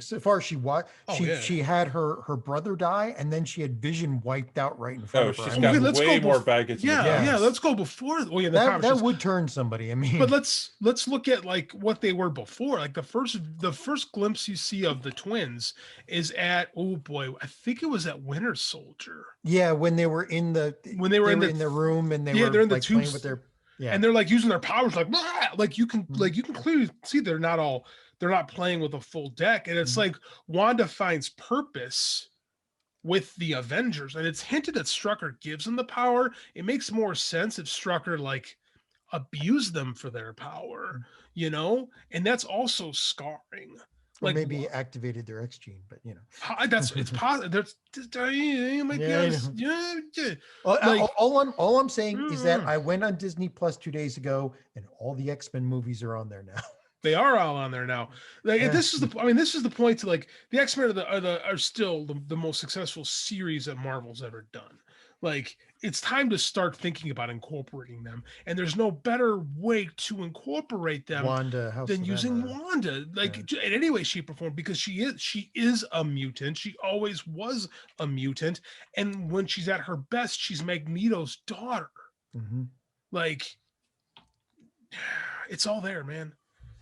so far she Oh, yeah. she had her brother die, and then she had Vision wiped out right in front Oh, of her. she's I mean, got Okay, let's way go more bef- baggage. in the Yeah, comics. let's go before. Well, yeah, the that comics just- would turn somebody. I mean, but let's look at like what they were before. Like the first glimpse you see of the twins is at, oh boy, I think it was at Winter Soldier. yeah, when they were in the in the room and they Yeah, were they're in the like playing tubes. with their And they're like using their powers like you can Mhm. you can clearly see they're not playing with a full deck. And it's Mhm. like Wanda finds purpose with the Avengers. And it's hinted that Strucker gives them the power. It makes more sense if Strucker like abused them for their power, and that's also scarring. Or Like maybe activated their X gene, but that's it's possible. There's you might be Yeah, I honest. know. Yeah. Well, all I'm saying is that Mm. I went on Disney Plus 2 days ago, and all the X-Men movies are on there now. They are all on there now. Like Yeah. this is the I mean this is the point to like the X-Men are still the most successful series that Marvel's ever done. Like it's time to start thinking about incorporating them, and there's no better way to incorporate them Wanda, House than of using M, Wanda, like in any way, shape, or form, because she is a mutant. She always was a mutant, and when she's at her best, she's Magneto's daughter. Mhm. Like it's all there, man.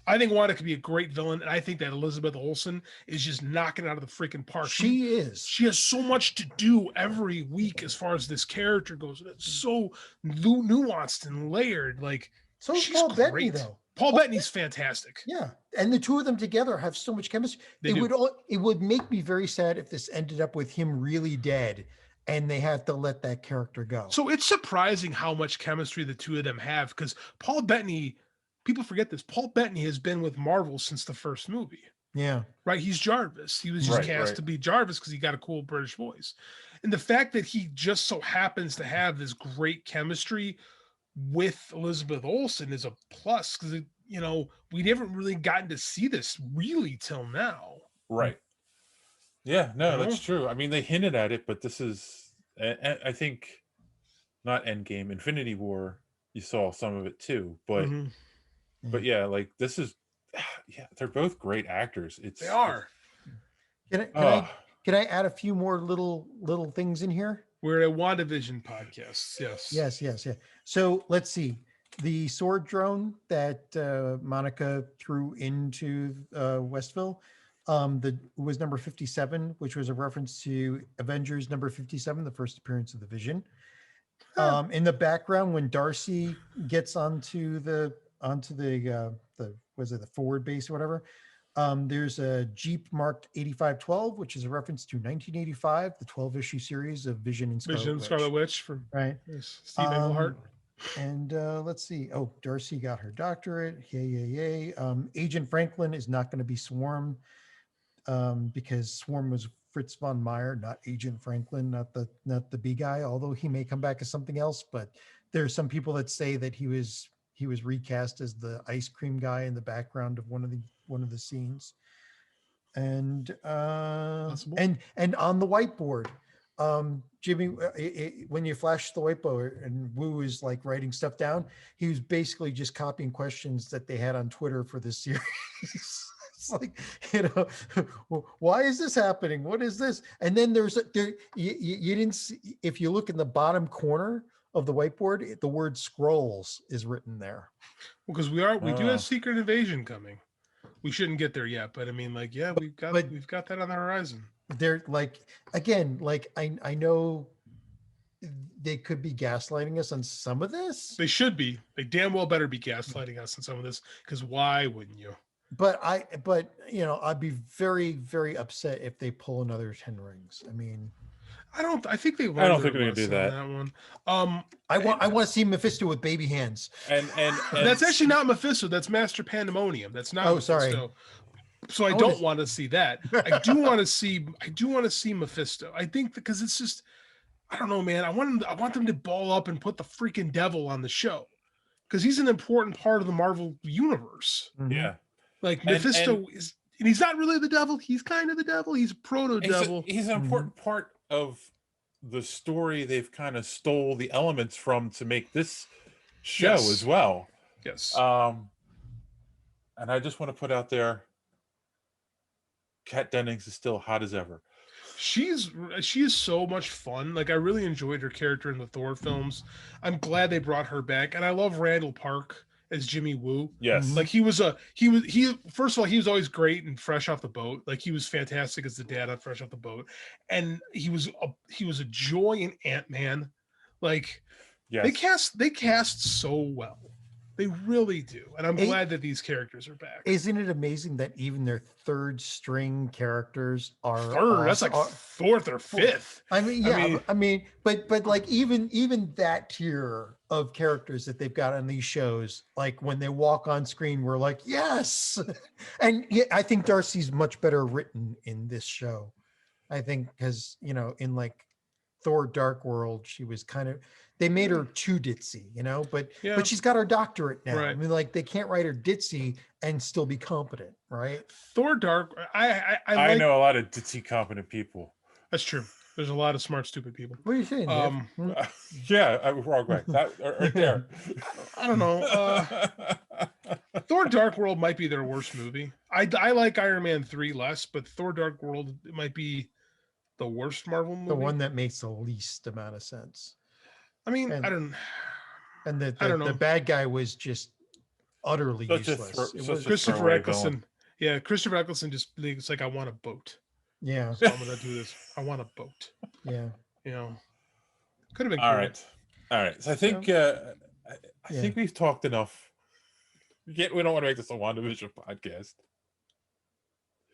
I think Wanda could be a great villain, and I think that Elizabeth Olsen is just knocking it out of the freaking park. She is. She has so much to do every week as far as this character goes. And it's so nuanced and layered. Like So is she's Paul Bettany, great. though. Paul Bettany's fantastic. Yeah, and the two of them together have so much chemistry. They do. It would make me very sad if this ended up with him really dead, and they have to let that character go. So it's surprising how much chemistry the two of them have, because Paul Bettany, people forget this. Paul Bettany has been with Marvel since the first movie. Yeah. Right. He's Jarvis. He was just cast to be Jarvis because he got a cool British voice. And the fact that he just so happens to have this great chemistry with Elizabeth Olsen is a plus, because, we haven't really gotten to see this really till now. Right. Yeah, no, that's true. I mean, they hinted at it, but this is, I think, not Endgame, Infinity War, you saw some of it too. But, but yeah, like this is, yeah, they're both great actors. They are. Can I add a few more little things in here? We're a WandaVision podcast. Yes. Yes. So let's see. The sword drone that Monica threw into Westville, was number 57, which was a reference to Avengers number 57, the first appearance of the Vision. In the background, when Darcy gets onto the the forward base or whatever, there's a Jeep marked 8512, which is a reference to 1985, the 12-issue series of Vision and Scarlet Witch from Steve Englehart. And let's see. Oh, Darcy got her doctorate. Yay. Agent Franklin is not going to be Swarm, because Swarm was Fritz von Meyer, not Agent Franklin, not the B guy, although he may come back as something else. But there's some people that say that he was recast as the ice cream guy in the background of one of the scenes. And and on the whiteboard, Jimmy, when you flash the whiteboard and Wu is like writing stuff down, he was basically just copying questions that they had on Twitter for this series. It's like, why is this happening? What is this? And then you didn't see, if you look in the bottom corner of the whiteboard, the word scrolls is written there. Well, because we do have Secret Invasion coming. We shouldn't get there yet, but I mean, like, yeah, we've got that on the horizon. They're like, again, like I know they could be gaslighting us on some of this. They should be. They damn well better be gaslighting us on some of this, because why wouldn't you? But I'd be very, very upset if they pull another 10 Rings. I mean, I don't think they're gonna do that. One. I want to see Mephisto with baby hands. And that's actually not Mephisto. That's Master Pandemonium. That's not. Oh, Mephisto. sorry. So I don't want to see that. I do want to see Mephisto. I think because it's just, I don't know, man. I want them to ball up and put the freaking devil on the show, because he's an important part of the Marvel universe. Yeah. Like Mephisto is, and he's not really the devil. He's kind of the devil. He's a proto-devil. He's an important part of the story. They've kind of stole the elements from to make this show as well. Yes. And I just want to put out there, Kat Dennings is still hot as ever. She is so much fun. Like, I really enjoyed her character in the Thor films. I'm glad they brought her back, and I love Randall Park as Jimmy Woo. Yes. Like, he first of all, he was always great and fresh off the boat. Like, he was fantastic as the dad on Fresh Off the Boat. And he was a joy in Ant-Man. Like, they cast so well. They really do. And I'm It- glad that these characters are back. Isn't it amazing that even their third string characters are Third, that's awesome- like fourth or fifth. I mean, I yeah, mean- but like even that tier of characters that they've got on these shows, like when they walk on screen, we're like, yes. And yeah, I think Darcy's much better written in this show. I think because in like Thor: Dark World, she was kind of, they made her too ditzy, but Yeah. but she's got her doctorate now. I Right. mean, like they can't write her ditzy and still be competent, right? Thor Dark, I I like, know a lot of ditzy competent people. that's true. There's a lot of smart, stupid people. What are you saying, Dave? Hmm? Yeah, I was wrong way. That right there. I don't know. Thor Dark World might be their worst movie. I like Iron Man 3 less, but Thor Dark World might be the worst Marvel movie. The one that makes the least amount of sense. I mean, and- I don't. And I don't the know. bad guy was just utterly Such a useless. throw- It such was- a Christopher throwaway Eccleston. villain. Yeah, Christopher Eccleston just, it's like, I want a boat. yeah, So I'm gonna do this. I want a boat. yeah. Could have been All cool. right. So I think I think we've talked enough. We don't want to make this a WandaVision podcast.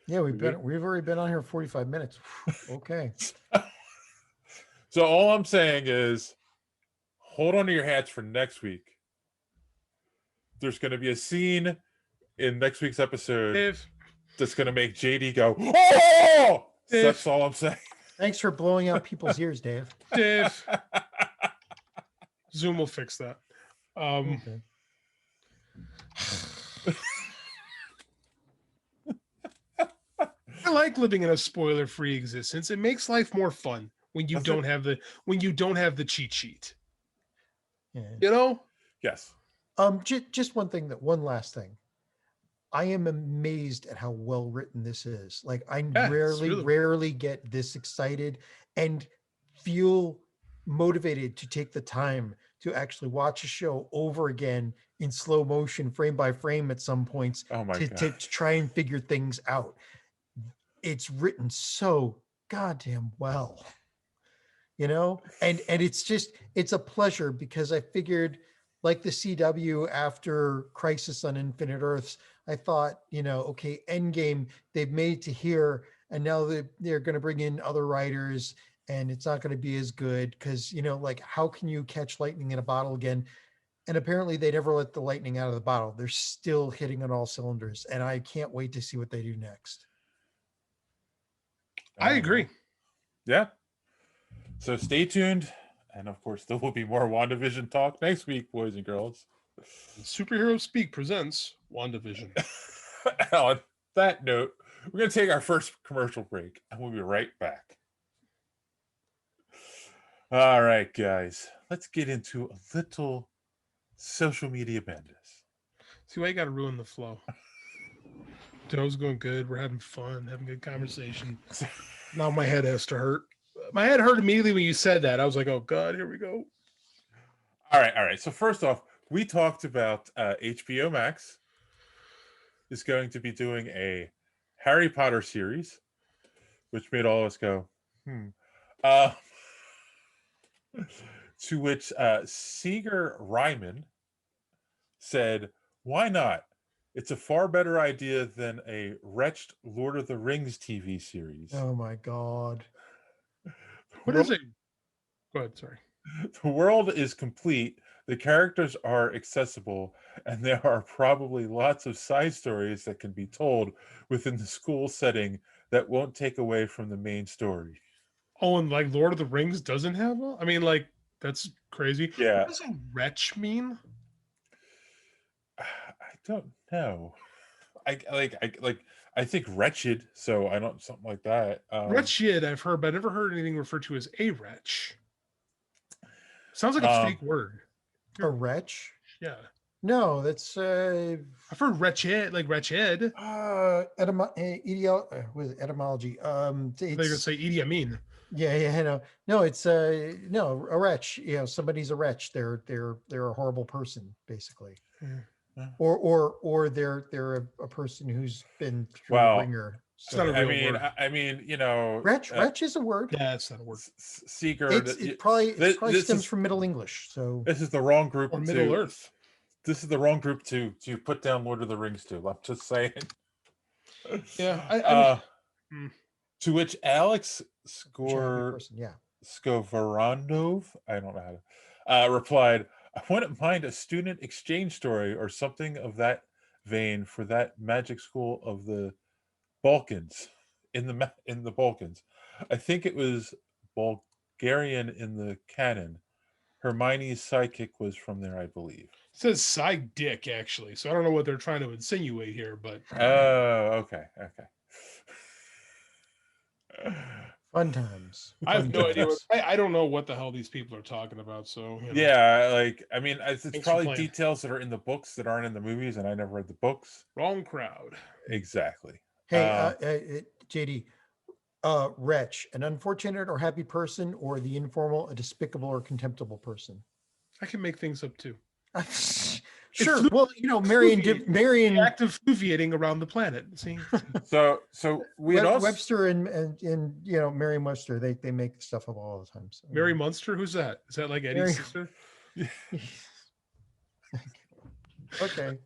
Yeah, we've good? already been on here 45 minutes. Okay. So all I'm saying is, hold on to your hats for next week. There's going to be a scene in next week's episode If that's going to make JD go, oh! If- That's all I'm saying. Thanks for blowing out people's ears, Dave. Dave, Zoom will fix that. Okay. I like living in a spoiler-free existence. It makes life more fun when you Does don't have the cheat sheet. Yeah. You know? Yes. Just one last thing. I am amazed at how well written this is. Like I Yeah, it's really- rarely get this excited and feel motivated to take the time to actually watch a show over again in slow motion, frame by frame at some points Oh my to God. try and figure things out. It's written so goddamn well, and it's a pleasure because I figured, like the CW after Crisis on Infinite Earths, I thought, okay, Endgame, they've made it to here, and now they're going to bring in other writers, and it's not going to be as good because, like, how can you catch lightning in a bottle again? And apparently they never let the lightning out of the bottle. They're still hitting on all cylinders, and I can't wait to see what they do next. I agree. Yeah. So stay tuned. And of course, there will be more WandaVision talk next week, boys and girls. Superhero Speak presents WandaVision. On that note, we're going to take our first commercial break and we'll be right back. All right, guys, let's get into a little social media madness. See why you got to ruin the flow. Joe's going good. We're having fun, having good conversation. Now my head has to hurt. My head hurt immediately when you said that. I was like, oh God, here we go. All right. So first off, we talked about HBO Max is going to be doing a Harry Potter series, which made all of us go, to which Seeger Ryman said, why not? It's a far better idea than a wretched Lord of the Rings TV series. Oh my God. What is it? Go ahead, sorry. The world is complete. The characters are accessible, and there are probably lots of side stories that can be told within the school setting that won't take away from the main story. Oh, and like Lord of the Rings doesn't have one? I mean, like, that's crazy. Yeah. What does a wretch mean? I don't know. I think wretched, so I don't something like that. Wretched, I've heard, but I never heard anything referred to as a wretch. Sounds like a fake word. A wretch? Yeah. No, that's I've heard wretched, like wretched. etymology. They're gonna It's, say Idi Amin. no, it's no, a wretch. Somebody's a wretch. They're a horrible person, basically. Yeah. Or they're a person who's been through Well, the ringer. It's not a I real mean, word. I mean, you know, Wretch is a word. Yeah, it's not a word. Seeker. It probably this stems is- from Middle English. So This is the wrong group Or Middle to, Earth. this is the wrong group to put down Lord of the Rings to. I'm just saying. Yeah, I mean, To which Alex Yeah. Skovanov, I don't know how to, replied, "I wouldn't mind a student exchange story or something of that vein for that magic school of the Balkans, in the Balkans. I think it was Bulgarian in the canon. Hermione's sidekick was from there, I believe." it says side dick actually, so I don't know what they're trying to insinuate here, but Oh, okay. Fun times. I have Fun no idea. times. I don't know what the hell these people are talking about. So you know. Yeah, like, I mean, it's Thanks for probably playing. details that are in the books that aren't in the movies, and I never read the books. Wrong crowd. Exactly. Hey, JD, wretch, an unfortunate or happy person, or the informal, a despicable or contemptible person? I can make things up too. Sure. Well, you know, Marion, The act of fluviating around the planet. See, So we had also Webster and you know, Merriam-Webster, they make stuff up all the time. So, Mary Munster. Who's that? Is that like Eddie's Mary- sister? Okay.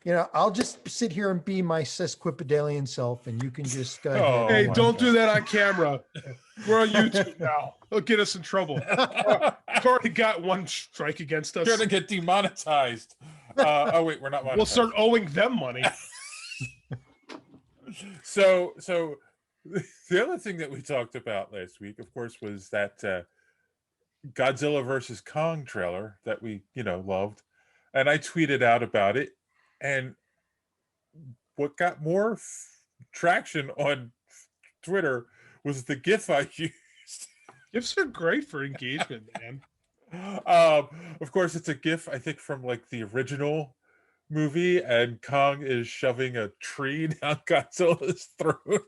You know, I'll just sit here and be my sesquipedalian self, and you can just go Oh, ahead. Hey, my don't do God. that on camera. We're on YouTube now. It'll get us in trouble. We've already got one strike against us. You're gonna get demonetized. Oh wait, we're not monetized. We'll start owing them money. So the other thing that we talked about last week, of course, was that Godzilla versus Kong trailer that we, loved, and I tweeted out about it. And what got more traction on Twitter was the GIF I used. GIFs are great for engagement, man. Of course, it's a GIF, I think, from like the original movie, and Kong is shoving a tree down Godzilla's throat.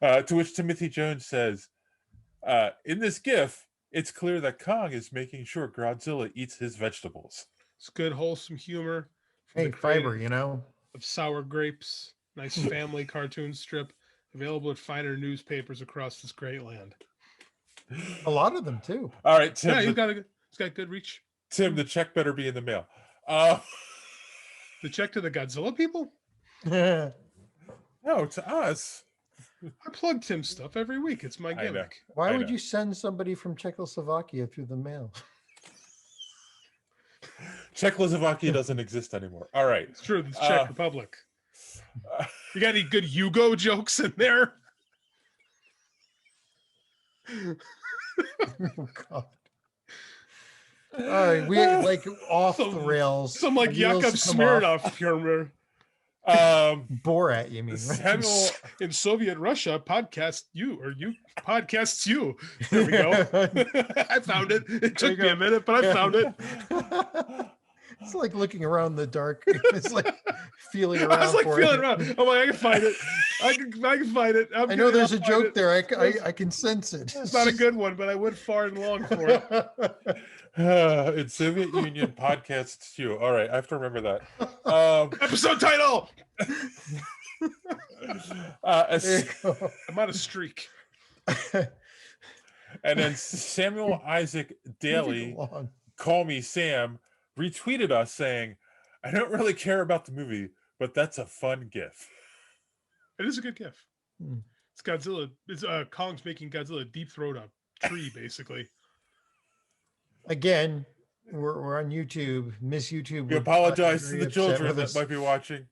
To which Timothy Jones says, in this GIF, it's clear that Kong is making sure Godzilla eats his vegetables. It's good, wholesome humor. From Hey, the creator fiber, you know. of Sour Grapes. Nice family cartoon strip available at finer newspapers across this great land. A lot of them too. All right, Tim. Yeah, it's got good reach. Tim, the check better be in the mail. The check to the Godzilla people? Yeah. No, to us. I plug Tim's stuff every week. It's my I know. gimmick. Why I would know. you send somebody from Czechoslovakia through the mail? Czechoslovakia doesn't exist anymore. All right. It's true. It's Czech Republic. You got any good Yugo jokes in there? Oh, God. All right, we like off the rails. Some like The wheels Yakov come off. Smirnoff humor. Borat, you mean? Right? Samuel, In Soviet Russia, podcasts you. There we go. I found it. It took me a minute, but I found it. It's like looking around the dark. It's like feeling around. I was like for feeling it. around. I'm like, I can find it. I can find it. I know there's a joke there. I can sense it. It's not a good one, but I went far and long for it. in Soviet Union podcasts you. All right, I have to remember that. Episode title. As- There you go. I'm on a streak. and then Samuel Isaac Daly, Moving along. call me Sam, retweeted us saying, "I don't really care about the movie, but that's a fun GIF." It is a good GIF. Hmm. It's Godzilla. It's Kong's making Godzilla deep throat a tree, basically. Again, we're on YouTube. Miss YouTube. We would apologize be to very the upset children with that us. might be watching.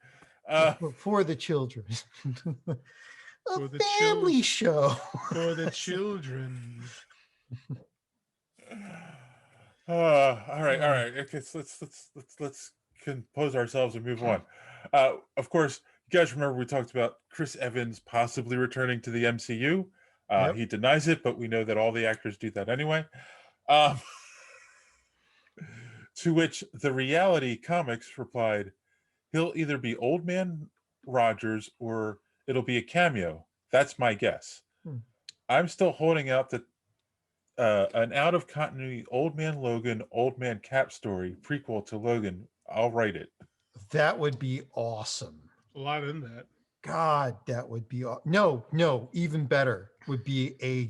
For the children. A For the family show. For the children. All right. Okay, so let's compose ourselves and move on. Of course, you guys remember we talked about Chris Evans possibly returning to the MCU. Yep. He denies it, but we know that all the actors do that anyway. To which the Reality Comics replied, "He'll either be Old Man Rogers or it'll be a cameo. That's my guess." I'm still holding out that an out of continuity Old Man Logan, Old Man Cap story prequel to Logan. I'll write it. That would be awesome. A lot in that. God, that would be no. Even better would be a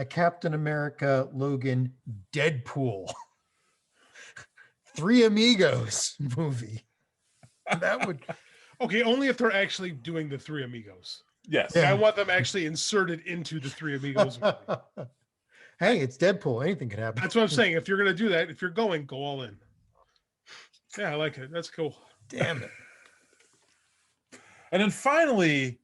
Captain America Logan Deadpool Three Amigos movie. That would. Okay, only if they're actually doing the Three Amigos. Yes. Like, I want them actually inserted into the Three Amigos movie. Hey, it's Deadpool. Anything could happen. That's what I'm saying. If you're gonna do that, if you're going, go all in. Yeah, I like it. That's cool. Damn it. And then finally,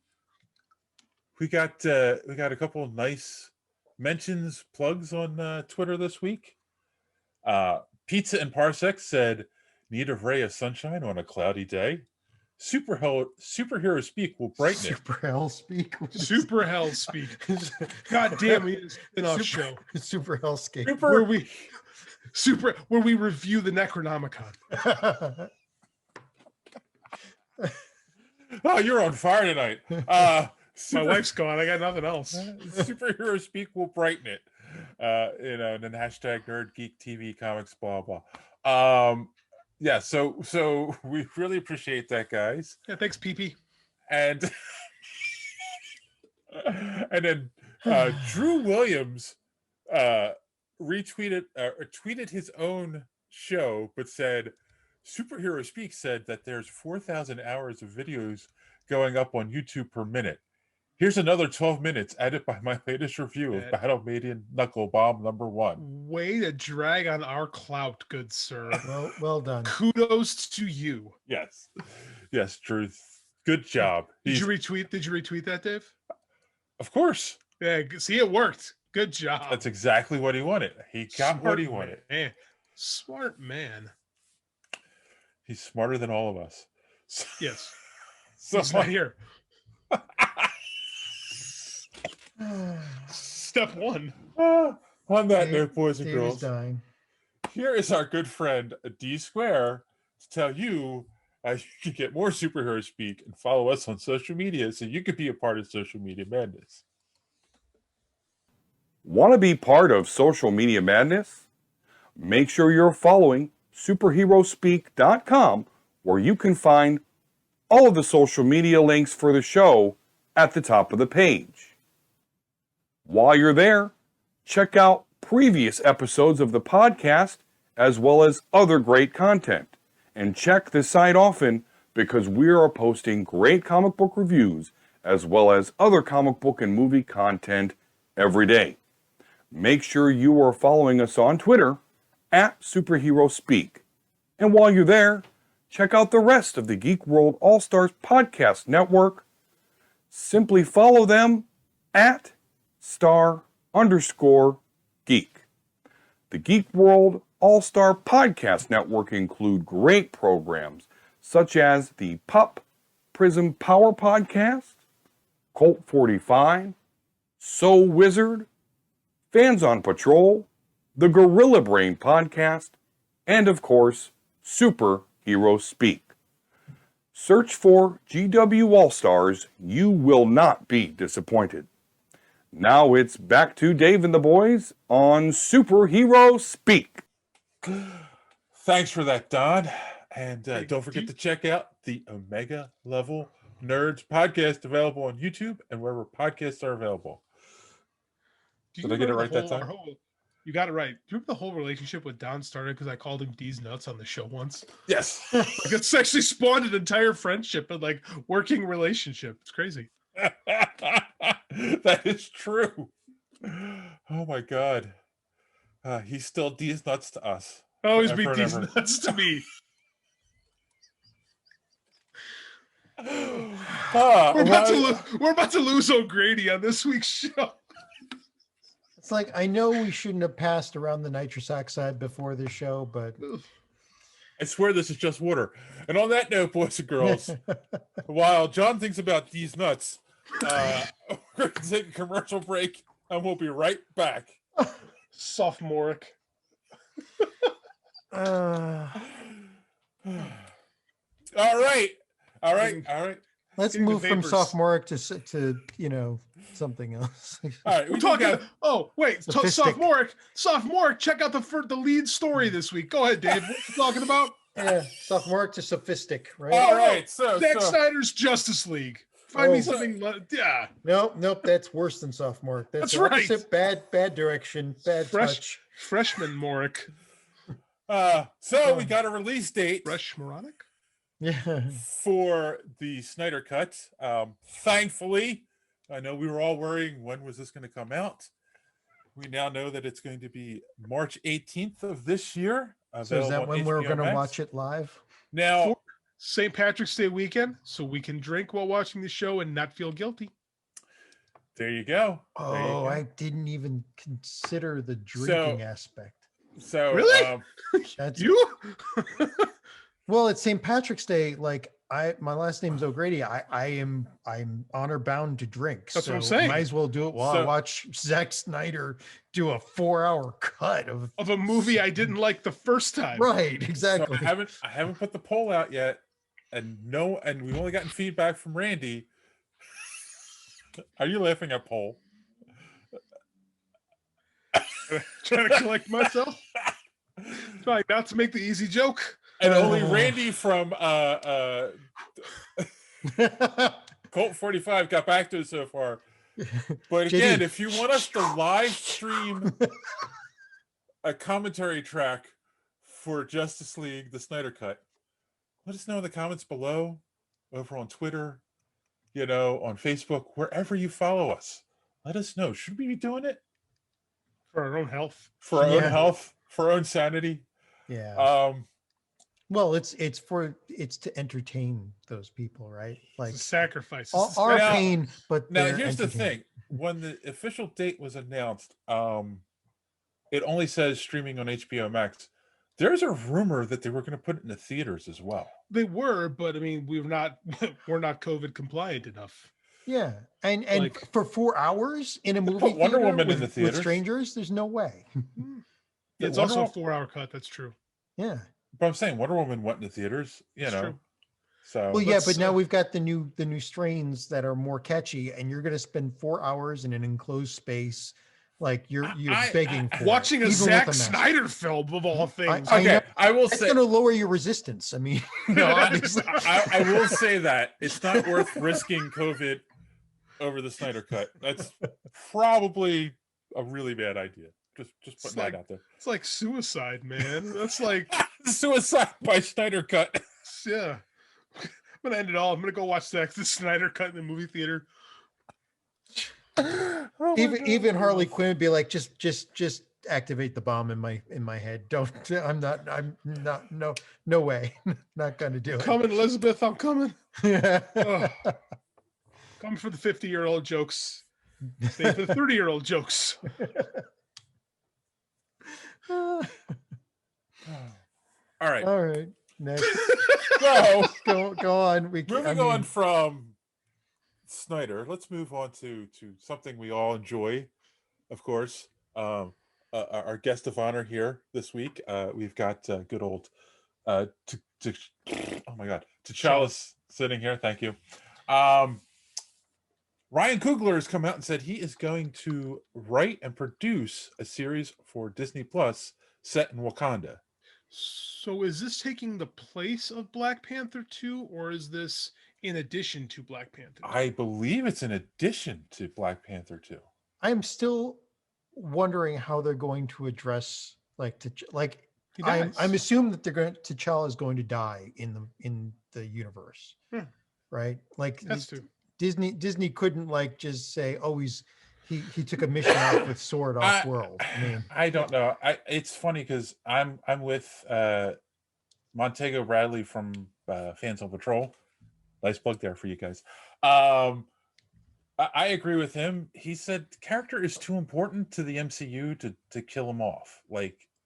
we got a couple of nice mentions, plugs on Twitter this week. Pizza and Parsec said, "Need a ray of sunshine on a cloudy day. Superhero speak will brighten it." Super Hell Speak. Super Hell Speak. God damn it! It's a spin-off show. Super Hellscape. Where we review the Necronomicon. Oh, you're on fire tonight. My wife's gone. I got nothing else. Superhero speak will brighten it. And then hashtag Nerd Geek TV Comics blah blah. Yeah, so we really appreciate that, guys. Yeah, thanks, PP. And and then Drew Williams retweeted or tweeted his own show, but said Superhero Speak said that there's 4,000 hours of videos going up on YouTube per minute. Here's another 12 minutes added by my latest review of Battle Maiden Knuckle Bomb #1. Way to drag on our clout, good sir. Well done. Kudos to you. Yes, Drew. Good job. Did you retweet that, Dave? Of course. Yeah, see, it worked. Good job. That's exactly what he wanted. He got what he wanted. Man. Smart man. He's smarter than all of us. Yes. So he's not here. Step one. On that note, boys and Dave girls, is dying. here is our good friend D Square to tell you you can get more superhero speak and follow us on social media so you could be a part of social media madness. Want to be part of social media madness? Make sure you're following superheroespeak.com, where you can find all of the social media links for the show at the top of the page. While you're there, check out previous episodes of the podcast as well as other great content. And check the site often because we are posting great comic book reviews as well as other comic book and movie content every day. Make sure you are following us on Twitter at Superhero Speak. And while you're there, check out the rest of the Geek World All-Stars Podcast Network. Simply follow them at *_geek. The Geek World All-Star Podcast Network include great programs such as the Pup Prism Power Podcast, Colt 45, So Wizard, Fans on Patrol, the Gorilla Brain Podcast, and of course, Superhero Speak. Search for GW All-Stars. You will not be disappointed. Now it's back to Dave and the boys on Superhero Speak. Thanks for that, Don. And don't forget to check out the Omega Level Nerds podcast, available on YouTube and wherever podcasts are available. Did I get it right that time? You got it right. Do you remember the whole relationship with Don started because I called him D's nuts on the show once? Yes. Like, it's actually spawned an entire friendship and like working relationship. It's crazy. That is true. Oh my God. He's still D's nuts to us. Always be D's nuts to me. We're about to lose O'Grady on this week's show. It's like, I know we shouldn't have passed around the nitrous oxide before this show, but I swear this is just water. And on that note, boys and girls, while John thinks about these nuts, we're going to take a commercial break and we'll be right back. Sophomoric. All right. Let's move from sophomoric to something else. All right, we're talking. Oh wait, sophomoric. Check out the lead story this week. Go ahead, Dave. What you talking about? Yeah, sophomoric to sophistic, right? All right. So Zack Snyder's Justice League. Find me something. Yeah. Nope. That's worse than sophomoric. That's right. Bad direction. Bad touch. Freshman Moric. So we got a release date Fresh moronic. Yeah. for the Snyder Cut. Thankfully, I know we were all worrying, when was this going to come out? We now know that it's going to be March 18th of this year. So is that available on when we're HBO going to Max. watch it live? Now, For St. Patrick's Day weekend, so we can drink while watching the show and not feel guilty. there you go. There you Oh, go. I didn't even consider the drinking aspect. So Really? That's You? well, it's St. Patrick's Day. Like my last name's O'Grady. I'm honor bound to drink. That's what I'm so saying. Might as well do it while I So- watch Zack Snyder do a 4-hour cut of Of a movie I didn't like the first time. right. So Exactly. I haven't put the poll out yet, and we've only gotten feedback from Randy. Are you laughing at poll? Trying to collect myself. Trying not to make the easy joke. And only Randy from Colt 45 got back to us so far. But again, JD. if you want us to live stream a commentary track for Justice League, the Snyder Cut, let us know in the comments below, over on Twitter, on Facebook, wherever you follow us. Let us know. Should we be doing it? For our own health. For our own Yeah. health, for our own sanity. Yeah. Well, it's to entertain those people, right? Like It's a sacrifice. all It's a our Now- pain, but Now, they're here's the entertained. thing. When the official date was announced, it only says streaming on HBO Max. There's a rumor that they were going to put it in the theaters as well. They were, but I mean, we're not COVID compliant enough. Yeah, and Like- for 4 hours in a movie put Wonder theater Woman in the with theaters. strangers, there's no way. It's Wonder also a Wo- 4-hour cut. That's true. Yeah. But I'm saying Wonder Woman went in the theaters, It's true. So Well, yeah, let's, but now uh, we've got the new strains that are more catchy, and you're going to spend 4 hours in an enclosed space, like you're begging for it, Watching a even with Zack mask. Snyder film of all things. I okay, know. I will That's say going to lower your resistance. I mean, obviously. I will say that it's not worth risking COVID over the Snyder Cut. That's probably a really bad idea. Just putting like- that out there. It's like suicide, man. That's like, Suicide by Snyder Cut. yeah. I'm gonna end it all. I'm gonna go watch the Snyder cut in the movie theater. Oh my God. even Harley Quinn would be like, just activate the bomb in my head. Don't. I'm not. No way. Not going to do it. Coming, Elizabeth. I'm coming. Yeah. Ugh. Coming for the 50-year-old jokes. Stay for the 30-year-old jokes. All right. All right. Next. So Go on. moving on from Snyder, let's move on to something we all enjoy, of course. Our guest of honor here this week, we've got good old oh my God, T'Challa's sitting here. Thank you. Ryan Coogler has come out and said he is going to write and produce a series for Disney Plus set in Wakanda. So is this taking the place of Black Panther 2, or is this in addition to Black Panther 2? I believe it's in addition to Black Panther 2. I'm still wondering how they're going to address He I'm dies. assuming that T'Challa is going to die in the universe, right? Like Has to. Disney couldn't just say, oh, he took a mission out with sword off world. I mean, I don't know. It's funny because I'm with Montego Bradley from Fans on Patrol. Nice plug there for you guys. I agree with him. He said the character is too important to the MCU to kill him off.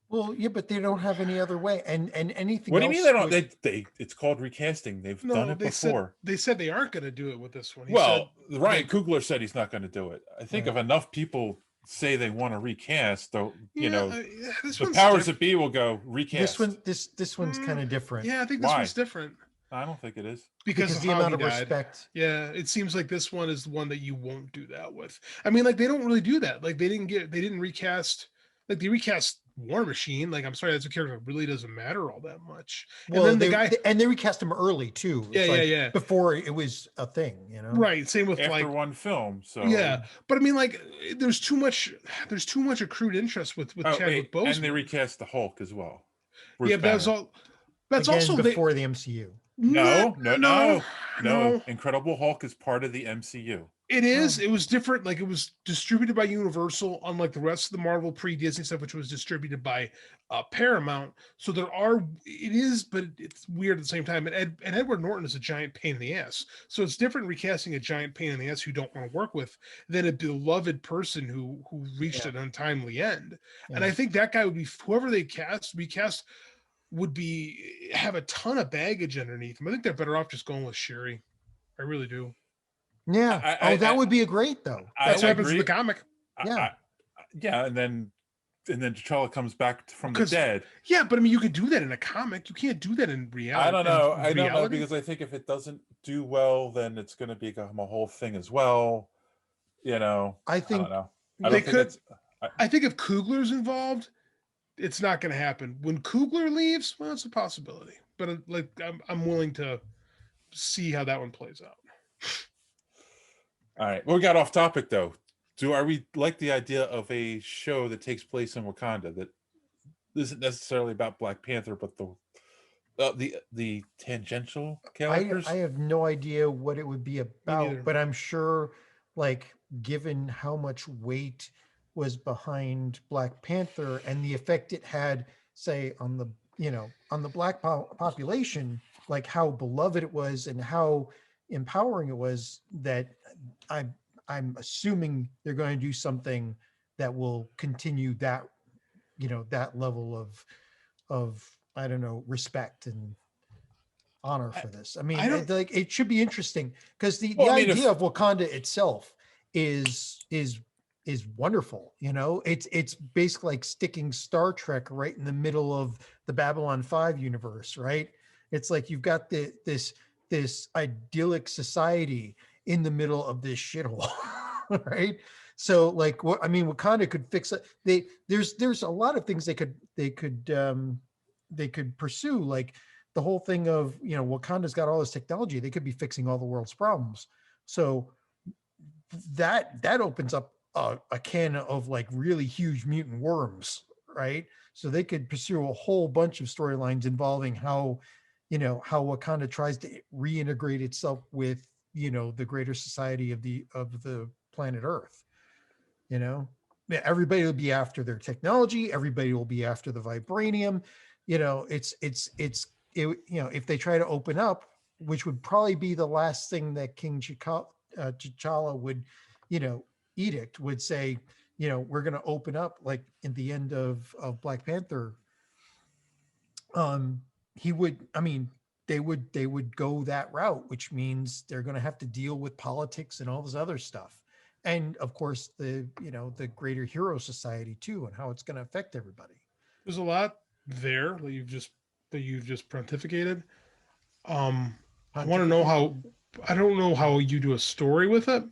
well, yeah, but they don't have any other way. And anything. What do you mean else they don't? would- They it's called recasting. They've No, done it they before. said they aren't going to do it with this one. He Well, said, Ryan Coogler said he's not going to do it. I think Right. if enough people say they want to recast, though, this the one's powers diff- that be will go recast. this one's kind of different. Yeah, I think this Why? one's different I don't think it is. because of the how amount he of died. respect. Yeah, it seems like this one is the one that you won't do that with. I mean, they don't really do that. They didn't recast. They recast War Machine. I'm sorry, that's a character that really doesn't matter all that much. And Well, then the they, guy, and they recast him early too. Yeah, It's yeah. Before it was a thing, right? Same with After one film, so yeah. But I mean, there's too much accrued interest with Oh, Chadwick wait, Boseman. and they recast the Hulk as well. Bruce Yeah, that's Banner. all. That's Again, also before the MCU. No. Incredible Hulk is part of the MCU. It is. Oh. It was different. Like, it was distributed by Universal, unlike the rest of the Marvel pre-Disney stuff, which was distributed by Paramount. So it is, but it's weird at the same time. And Edward Norton is a giant pain in the ass. So it's different recasting a giant pain in the ass who you don't want to work with than a beloved person who reached an untimely end. Yeah. And I think that guy would be, whoever they recast would have a ton of baggage underneath him. I think they're better off just going with Sherry. I really do. Yeah. That would be a great though. That's what happens in the comic. Yeah. And then T'Challa comes back from the dead. Yeah, but I mean, you could do that in a comic. You can't do that in reality. I don't know because I think if it doesn't do well, then it's going to become a whole thing as well. You know, I think don't know. I think if Coogler's involved, it's not going to happen. When Coogler leaves, well, it's a possibility. But like, I'm willing to see how that one plays out. All right. Well, we got off topic though. Are we like the idea of a show that takes place in Wakanda that isn't necessarily about Black Panther, but the tangential characters? I have no idea what it would be about, but I'm sure, like, given how much weight was behind Black Panther and the effect it had, say, on the Black population, like how beloved it was and how empowering it was, that I'm assuming they're going to do something that will continue that, that level of I don't know, respect and honor for this. I mean, it should be interesting because the idea of Wakanda itself is wonderful. It's basically like sticking Star Trek right in the middle of the Babylon 5 universe, right? It's like you've got this idyllic society in the middle of this shithole, right? So, like, Wakanda could fix it. There's a lot of things they could pursue, like the whole thing of, Wakanda's got all this technology. They could be fixing all the world's problems. So that opens up a can of like really huge mutant worms, right? So they could pursue a whole bunch of storylines involving how Wakanda tries to reintegrate itself with, the greater society of the planet Earth. Everybody will be after their technology. Everybody will be after the vibranium. If they try to open up, which would probably be the last thing that King T'Challa would, edict, would say, we're going to open up, like in the end of Black Panther. They would go that route, which means they're going to have to deal with politics and all this other stuff. And of course, the greater hero society too, and how it's going to affect everybody. There's a lot there that you've just pontificated. I want to know how. I don't know how you do a story with it.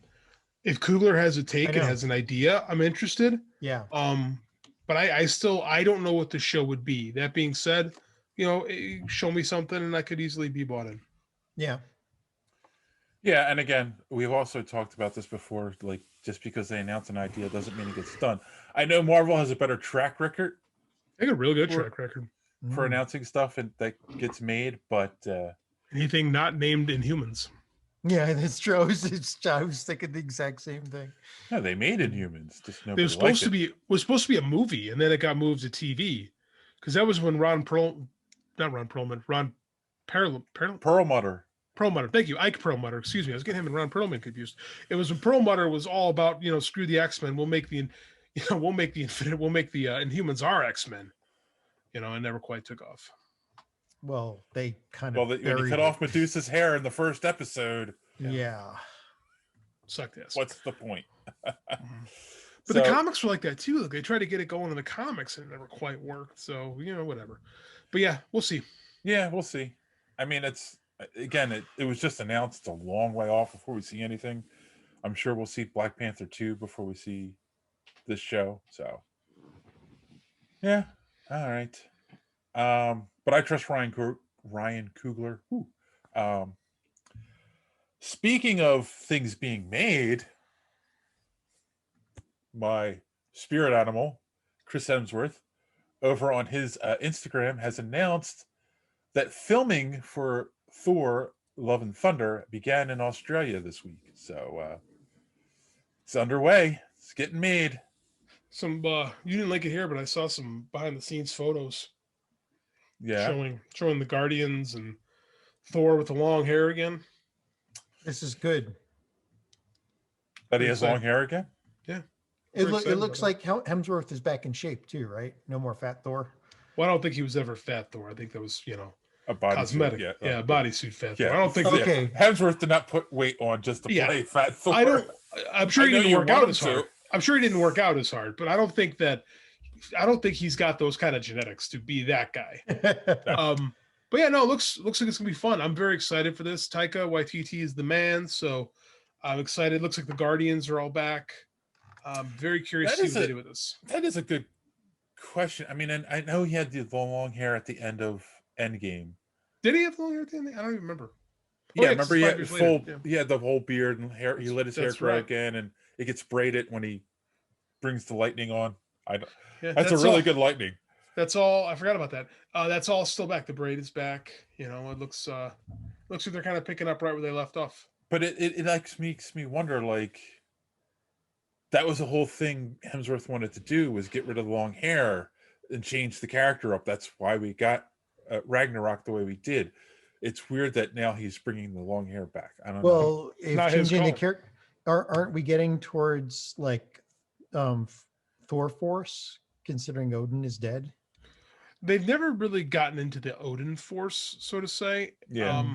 If Coogler has a take and has an idea, I'm interested. Yeah. But I don't know what the show would be. That being said, show me something and I could easily be bought in. Yeah. Yeah, and again, we've also talked about this before. Like, just because they announce an idea doesn't mean it gets done. I know Marvel has a better track record. They got a real good track record for announcing stuff and that gets made, but anything not named Inhumans. Yeah, that's true. I was thinking the exact same thing. No, they made Inhumans. Just it was supposed to be a movie, and then it got moved to TV because that was when Perlmutter. Thank you, Ike Perlmutter. Excuse me, I was getting him and Ron Perlman confused. It was when Perlmutter was all about screw the X-Men. We'll make the Inhumans our X-Men. It never quite took off. Well, they kind of when you cut off Medusa's hair in the first episode. Yeah. Sucked ass. What's the point? But the comics were like that too. Like, they tried to get it going in the comics and it never quite worked. So, whatever. But yeah, we'll see. Yeah, we'll see. I mean, it was just announced a long way off before we see anything. I'm sure we'll see Black Panther 2 before we see this show. So, yeah. All right. But I trust Ryan Coogler. Speaking of things being made, my spirit animal, Chris Hemsworth, over on his Instagram has announced that filming for Thor: Love and Thunder began in Australia this week. So it's underway. It's getting made. Some you didn't like it here, but I saw some behind the scenes photos Yeah. showing the Guardians and Thor with the long hair again. This is good. That he has long hair again? Yeah. It looks like Hemsworth is back in shape too, right? No more fat Thor. Well, I don't think he was ever fat Thor. I think that was, A body cosmetic. suit. Yeah, bodysuit fat Yeah. Thor. I don't think Okay. Hemsworth did not put weight on just to play fat Thor. I'm sure I he know didn't you work out want as him to. hard. I'm sure he didn't work out as hard, but I don't think he's got those kind of genetics to be that guy. But yeah, no, it looks like it's gonna be fun. I'm very excited for this. Taika Waititi is the man, so I'm excited. Looks like the Guardians are all back. I'm very curious to see what they do with this. That is a good question. I mean, and I know he had the long hair at the end of Endgame. Did he have long hair at the end? I don't even remember. Yeah, remember he had he had the whole beard and hair. He let his hair grow again, and it gets braided when he brings the lightning on. That's a really good lightning. That's all. I forgot about that. That's all still back. The braid is back. It looks like they're kind of picking up right where they left off. But it like makes me wonder, like, that was the whole thing Hemsworth wanted to do, was get rid of the long hair and change the character up. That's why we got Ragnarok the way we did. It's weird that now he's bringing the long hair back. I don't know. Well, if changing the character, aren't we getting towards like Thor Force, considering Odin is dead? They've never really gotten into the Odin Force, so to say. Yeah.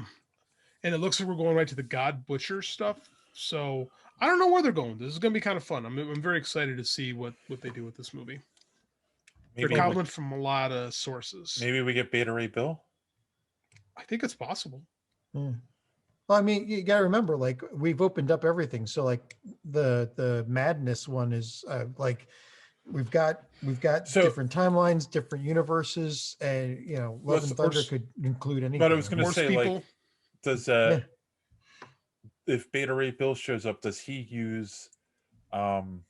And it looks like we're going right to the God Butcher stuff. So I don't know where they're going. This is going to be kind of fun. I'm very excited to see what they do with this movie. They're counting from a lot of sources. Maybe we get Beta Ray Bill. I think it's possible. Well, I mean, you got to remember, like, we've opened up everything. So like the Madness one is like we've got different timelines, different universes, and Love and Thunder could include anything. But I was going to say, like, does if Beta Ray Bill shows up, does he use Stormbreaker?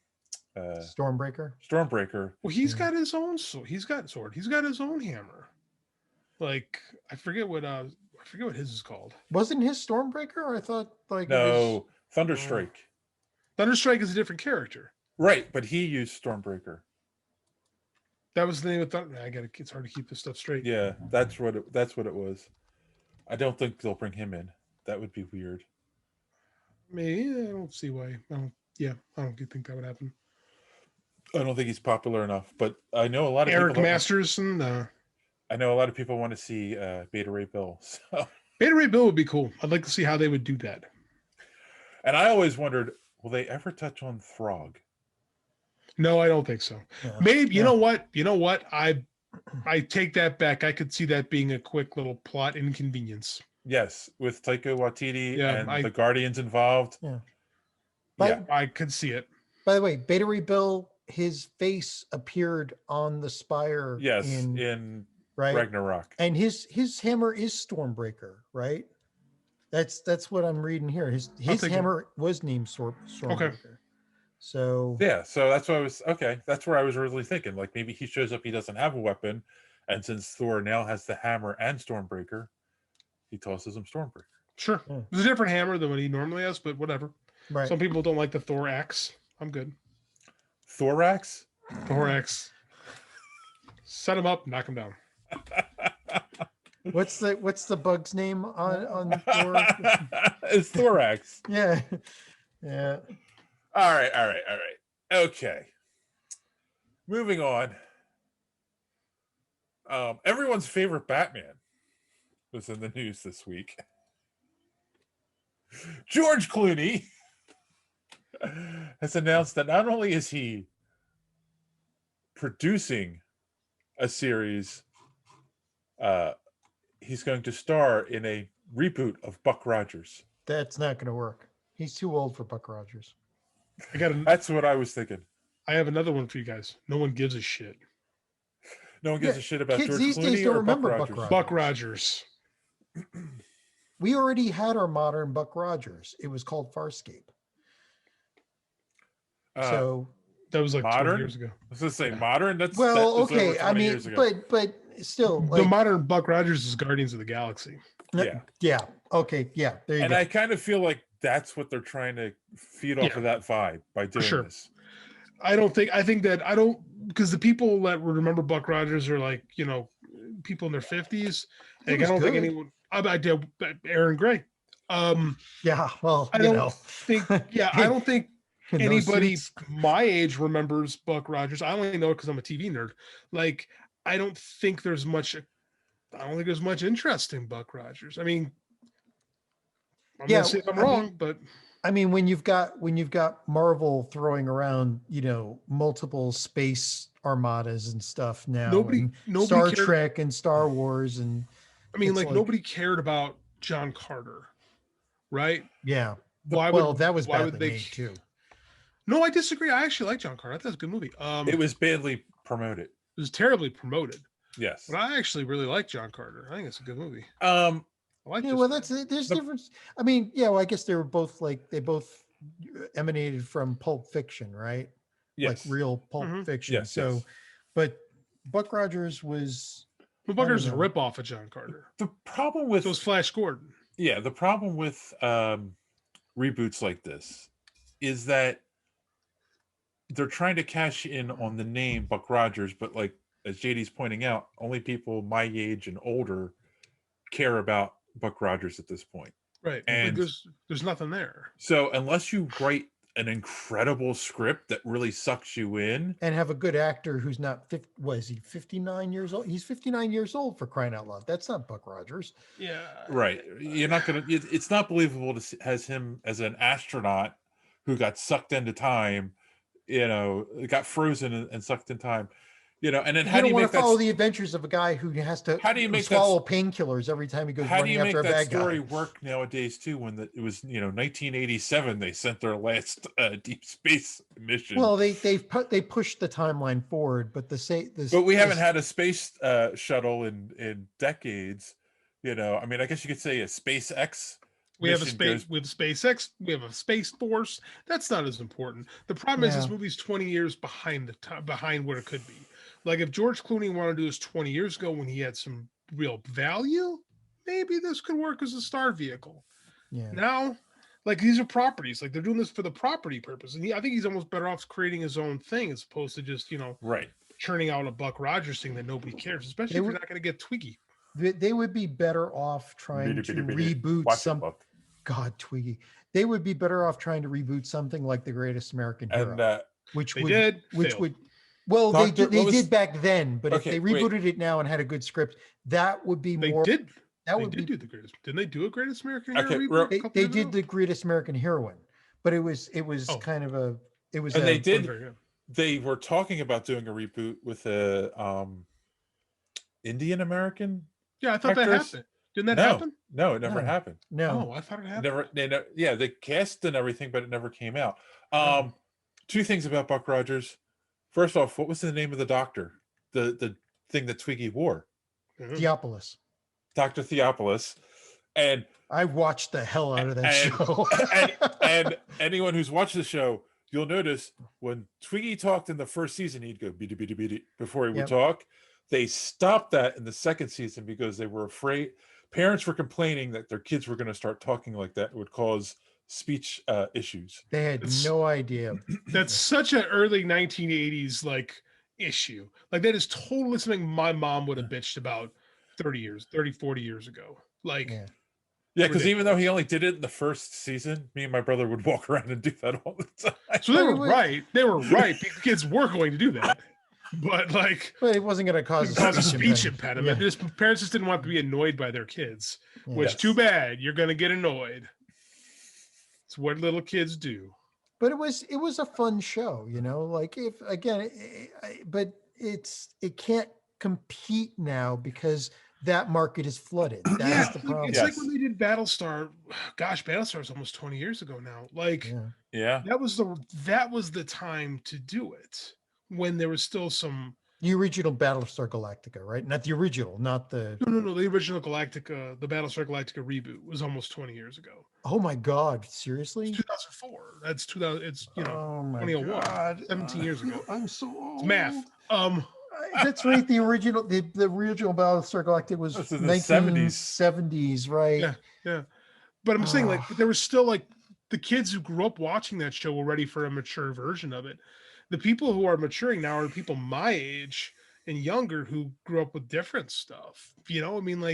Well, he's got his own sword. He's got sword. He's got his own hammer. Like, I forget what his is called. Wasn't his Stormbreaker? Or I thought like no, Thunderstrike. Thunderstrike is a different character. Right, but he used Stormbreaker. That was the name of Thunder. It's hard to keep this stuff straight. Yeah, that's what it was. I don't think they'll bring him in. That would be weird. Maybe. I don't see why. I don't think that would happen. I don't think he's popular enough, but I know a lot of Eric people Masterson. I know a lot of people want to see Beta Ray Bill. So. Beta Ray Bill would be cool. I'd like to see how they would do that. And I always wondered, will they ever touch on Throg? No, I don't think so. Maybe you know what? I take that back. I could see that being a quick little plot inconvenience. Yes, with Taika Waititi and the Guardians involved. Yeah. I could see it. By the way, Beta Ray Bill, his face appeared on the spire. Yes, in Ragnarok. And his hammer is Stormbreaker, right? That's what I'm reading here. His hammer was named Stormbreaker. Okay. So so that's what I was that's where I was really thinking. Like, maybe he shows up, he doesn't have a weapon, and since Thor now has the hammer and Stormbreaker, he tosses him Stormbreaker. Sure. Yeah. It's a different hammer than what he normally has, but whatever. Right. Some people don't like the Thor axe. I'm good. Thorax? Thorax. Set him up, knock him down. What's the bug's name on Thor? It's Thorax. Yeah. All right. Okay. Moving on. Everyone's favorite Batman was in the news this week. George Clooney has announced that not only is he producing a series, he's going to star in a reboot of Buck Rogers. That's not going to work. He's too old for Buck Rogers. That's what I was thinking. I have another one for you guys. No one gives a shit. No one gives a shit about kids George these Clooney days don't or remember Buck Rogers. Buck Rogers. We already had our modern Buck Rogers. It was called Farscape. That was like 20 Modern? years ago. I was gonna say modern. That Well, was over okay. I 20 mean, years ago. but still, The like, modern Buck Rogers is Guardians of the Galaxy. Yeah. yeah. Okay, yeah. There you And go. I kind of feel like that's what they're trying to feed off Yeah. of that vibe by doing sure. this. I think that because the people that would remember Buck Rogers are like, you know, people in their 50s. He Like, I was don't think good. anyone, I did Aaron Gray. Yeah. Well, I you don't know. think, yeah, I don't think In those anybody suits. my age remembers Buck Rogers. I only know it because I'm a TV nerd. Like, I don't think there's much interest in Buck Rogers. I mean, I'm Yeah, gonna say if I'm I mean- wrong, but I mean, when you've got Marvel throwing around, multiple space armadas and stuff now, Nobody and Star cared. Trek and Star Wars, and I mean, it's like nobody cared about John Carter, right? yeah. Why Well, would that was why would badly they? made too. No, I disagree. I actually like John Carter. I thought it was a good movie. It was badly promoted. It was terribly promoted, Yes. but I actually really like John Carter. I think it's a good movie. Um, I like Yeah, this well, guy. there's difference. I mean, yeah, well, I guess they both emanated from Pulp Fiction, right? yes. Like real Pulp Mhm. Fiction. Yes, So, yes. but Buck Rogers was But Buck Rogers is a know. ripoff of John Carter. The problem with So was Flash Gordon. the problem with reboots like this is that they're trying to cash in on the name Buck Rogers, but like as JD's pointing out, only people my age and older care about Buck Rogers at this point. Right. And- Like there's nothing there. So unless you write an incredible script that really sucks you in, and have a good actor who's not 50, was he 59 years old? He's 59 years old, for crying out loud. That's not Buck Rogers. Yeah. right? You're not gonna. It's not believable to has him as an astronaut who got sucked into time. Got frozen and sucked in time. And then how You do don't you want make to follow that? the adventures of a guy who has to How do you make that swallow painkillers every time he goes How do running you make after a that bad story guy? work nowadays too? When it was 1987, they sent their last deep space mission. Well, they pushed the timeline forward, but we haven't had a space shuttle in decades. I mean, I guess you could say a SpaceX. We have a mission space goes- with SpaceX. We have a space force. That's not as important. The problem is this Yeah. movie's 20 years behind behind where it could be. Like if George Clooney wanted to do this 20 years ago when he had some real value, maybe this could work as a star vehicle. Yeah. Now, like these are properties. Like they're doing this for the property purpose, and I think he's almost better off creating his own thing as opposed to just Right. churning out a Buck Rogers thing that nobody cares. Especially if you're not going to get Twiggy. They would be better off trying to reboot Watch it, some. Buck. God, Twiggy. They would be better off trying to reboot something like The Greatest American Hero, And which They would did. which failed. would well Doctor- they what was- did back then, but if Okay, they wait. rebooted it now and had a good script, that would be They more. did. That They would did be. do the greatest. Didn't they do a Greatest American Hero? Okay, reboot real- a They, couple they years did ago? the Greatest American Heroine, but it was Oh. kind of a it was And a, they did. Very good. They were talking about doing a reboot with a Indian American. Yeah, I thought that Actors? happened. Didn't that No, happen? no, it never No. happened. no. Oh, I thought it happened. Never. They cast and everything, but it never came out. Oh. Two things about Buck Rogers. First off, what was the name of the doctor? The thing that Twiggy wore, Mhm. Theopolis. Dr. Theopolis, and I watched the hell out of that And- show. and anyone who's watched the show, you'll notice when Twiggy talked in the first season, he'd go beady beady beady before he would Yep. talk. They stopped that in the second season because they were afraid. Parents were complaining that their kids were going to start talking like that. It would cause speech issues. They had It's- no idea. That's such an early 1980s like issue. Like that is totally something my mom would have bitched about 40 years ago. Like Yeah. Yeah, because even though Ridiculous. he only did it in the first season, me and my brother would walk around and do that all the time. so they were Wait. right. They were right. The kids were going to do that. But like But it wasn't going to cause cause a speech impediment. impediment. Yeah. Just parents just didn't want to be annoyed by their kids. Yeah. Which Yes. too bad. You're gonna get annoyed. It's what little kids do. But it was a fun show, like if again, but it can't compete now because that market is flooded. That's the problem. It's like Yes. when they did Battlestar. Gosh, Battlestar is almost 20 years ago now. Like Yeah. Yeah. that was the time to do it when there was still some The original Battlestar Galactica, right? Not the original, not the. No. The original Galactica, the Battlestar Galactica reboot was almost 20 years ago. Oh my God! It's Seriously? 2004. That's 2000. It's Oh my 2001. God! 17 years ago. I'm so old. It's math. That's right. The original Battlestar Galactica was This is the 70s. 1970s, right? Yeah. But I'm saying but there was still the kids who grew up watching that show were ready for a mature version of it. The people who are maturing now are people my age and younger who grew up with different stuff. I mean,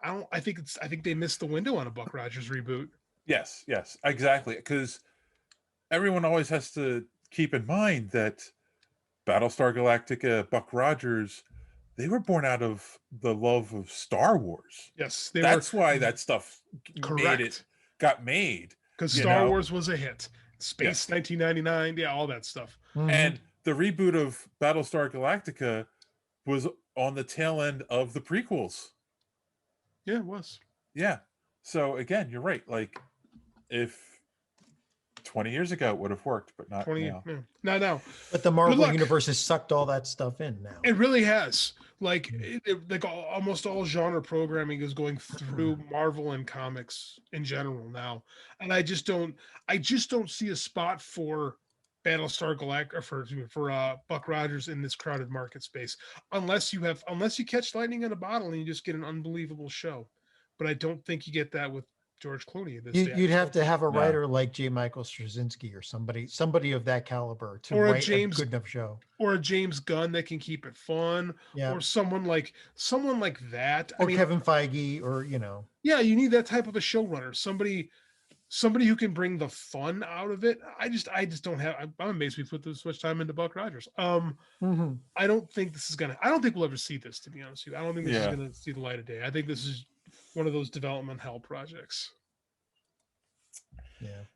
I think they missed the window on a Buck Rogers reboot. Yes, exactly. Because everyone always has to keep in mind that Battlestar Galactica, Buck Rogers, they were born out of the love of Star Wars. Yes, that's why that stuff got made. Because Star Wars was a hit. Space 1999, yeah, all that stuff. Mm-hmm. And the reboot of Battlestar Galactica was on the tail end of the prequels. Yeah, it was. Yeah. So again, you're right. Like, if 20 years ago it would have worked, but not 20 now. Yeah. Not now. But the Marvel universe has sucked all that stuff in now. It really has. Almost all genre programming is going through Marvel and comics in general now, and I just don't see a spot for Battlestar Galactica for Buck Rogers in this crowded market space, unless you catch lightning in a bottle and you just get an unbelievable show. But I don't think you get that with George Clooney. You'd have to have a writer like J. Michael Straczynski or somebody of that caliber to write a good enough show, or a James Gunn that can keep it fun, or someone like that, or Kevin Feige, or you need that type of a showrunner, somebody who can bring the fun out of it. I just don't have. I'm amazed we put this much time into Buck Rogers. I don't think we'll ever see this, to be honest with you. I don't think this is going to see the light of day. I think this is one of those development hell projects.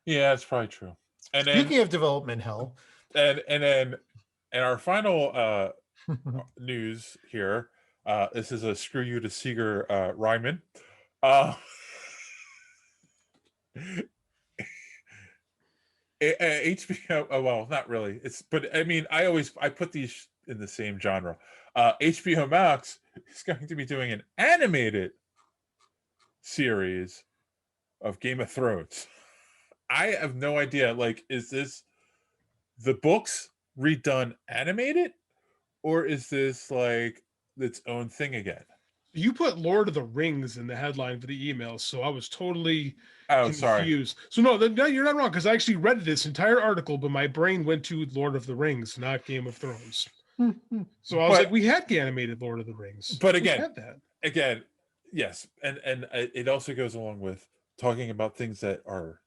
Yeah, that's probably true. And speaking of development hell, and then our final news here, this is a screw you to Seeger Ryman. HBO, well, not really. But I mean, I put these in the same genre. HBO Max is going to be doing an animated series of Game of Thrones. I have no idea. Is this the books redone animated, or is this its own thing again? You put Lord of the Rings in the headline for the email, so I was totally confused. Sorry. So no, you're not wrong, because I actually read this entire article, but my brain went to Lord of the Rings, not Game of Thrones. So I was we had animated Lord of the Rings. But again, yes, and it also goes along with talking about things that are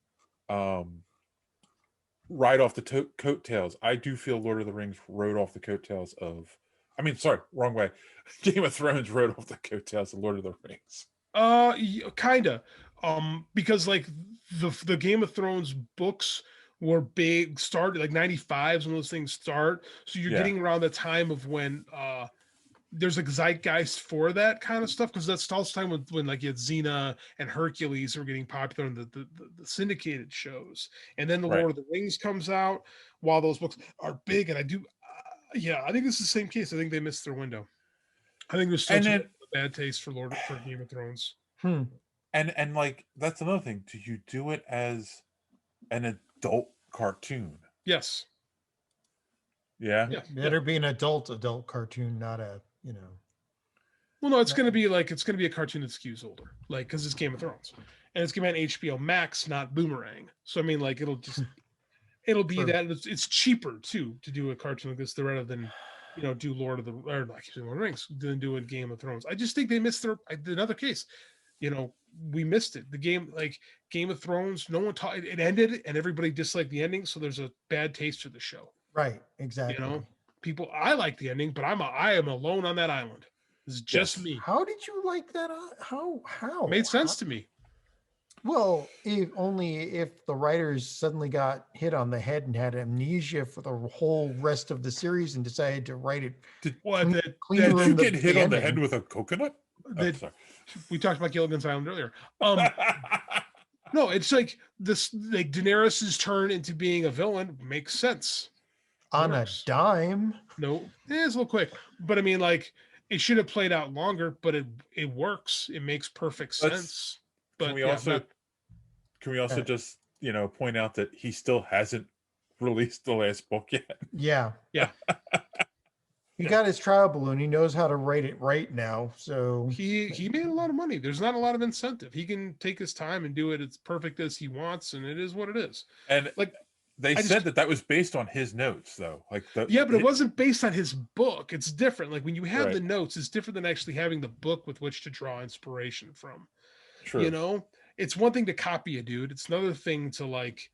right off the coattails. I do feel Lord of the Rings rode off the coattails of. I mean, sorry, wrong way. Game of Thrones rode off the coattails of Lord of the Rings. Kinda. Because the Game of Thrones books were big, started 95s when those things start. So you're getting around the time of when there's a zeitgeist for that kind of stuff, because that's also time when you had Xena and Hercules were getting popular in the syndicated shows, and then the Lord of the Rings comes out while those books are big. And I do, I think this is the same case. I think they missed their window. I think there's such a bad taste for Game of Thrones. And that's another thing. Do you do it as an adult cartoon? Yes. Yeah. Better be an adult cartoon, not a Well, no, it's going to be a cartoon that skews older, because it's Game of Thrones, and it's going to be on HBO Max, not Boomerang. So I mean, it'll be that it's cheaper too to do a cartoon like this rather than do Lord of the Rings, than do a Game of Thrones. I just think they missed another case. We missed it. The Game of Thrones, no one taught it ended, and everybody disliked the ending, so there's a bad taste to the show. Right, exactly. People, I like the ending, but I am alone on that island. It's just me. How did you like that? How? It made sense to me. Well, if the writers suddenly got hit on the head and had amnesia for the whole rest of the series and decided to write it. Did you get hit on the head with a coconut? We talked about Gilligan's Island earlier. No, it's this. Daenerys's turn into being a villain makes sense. On a works. dime. No, it's a little quick, but I mean, like, it should have played out longer, but it works. It makes perfect sense. But Can we yeah, also Uh, just point out that he still hasn't released the last book yet? Yeah. Yeah. He Yeah. got his trial balloon. He knows how to write it right now. So he made a lot of money. There's not a lot of incentive. He can take his time and do it as perfect as he wants, and it is what it is. And Like, they I said just- that was based on his notes, though. Like yeah, but it wasn't based on his book. It's different. Like, when you have Right. the notes, it's different than actually having the book with which to draw inspiration from. True. You know, it's one thing to copy a dude. It's another thing to, like,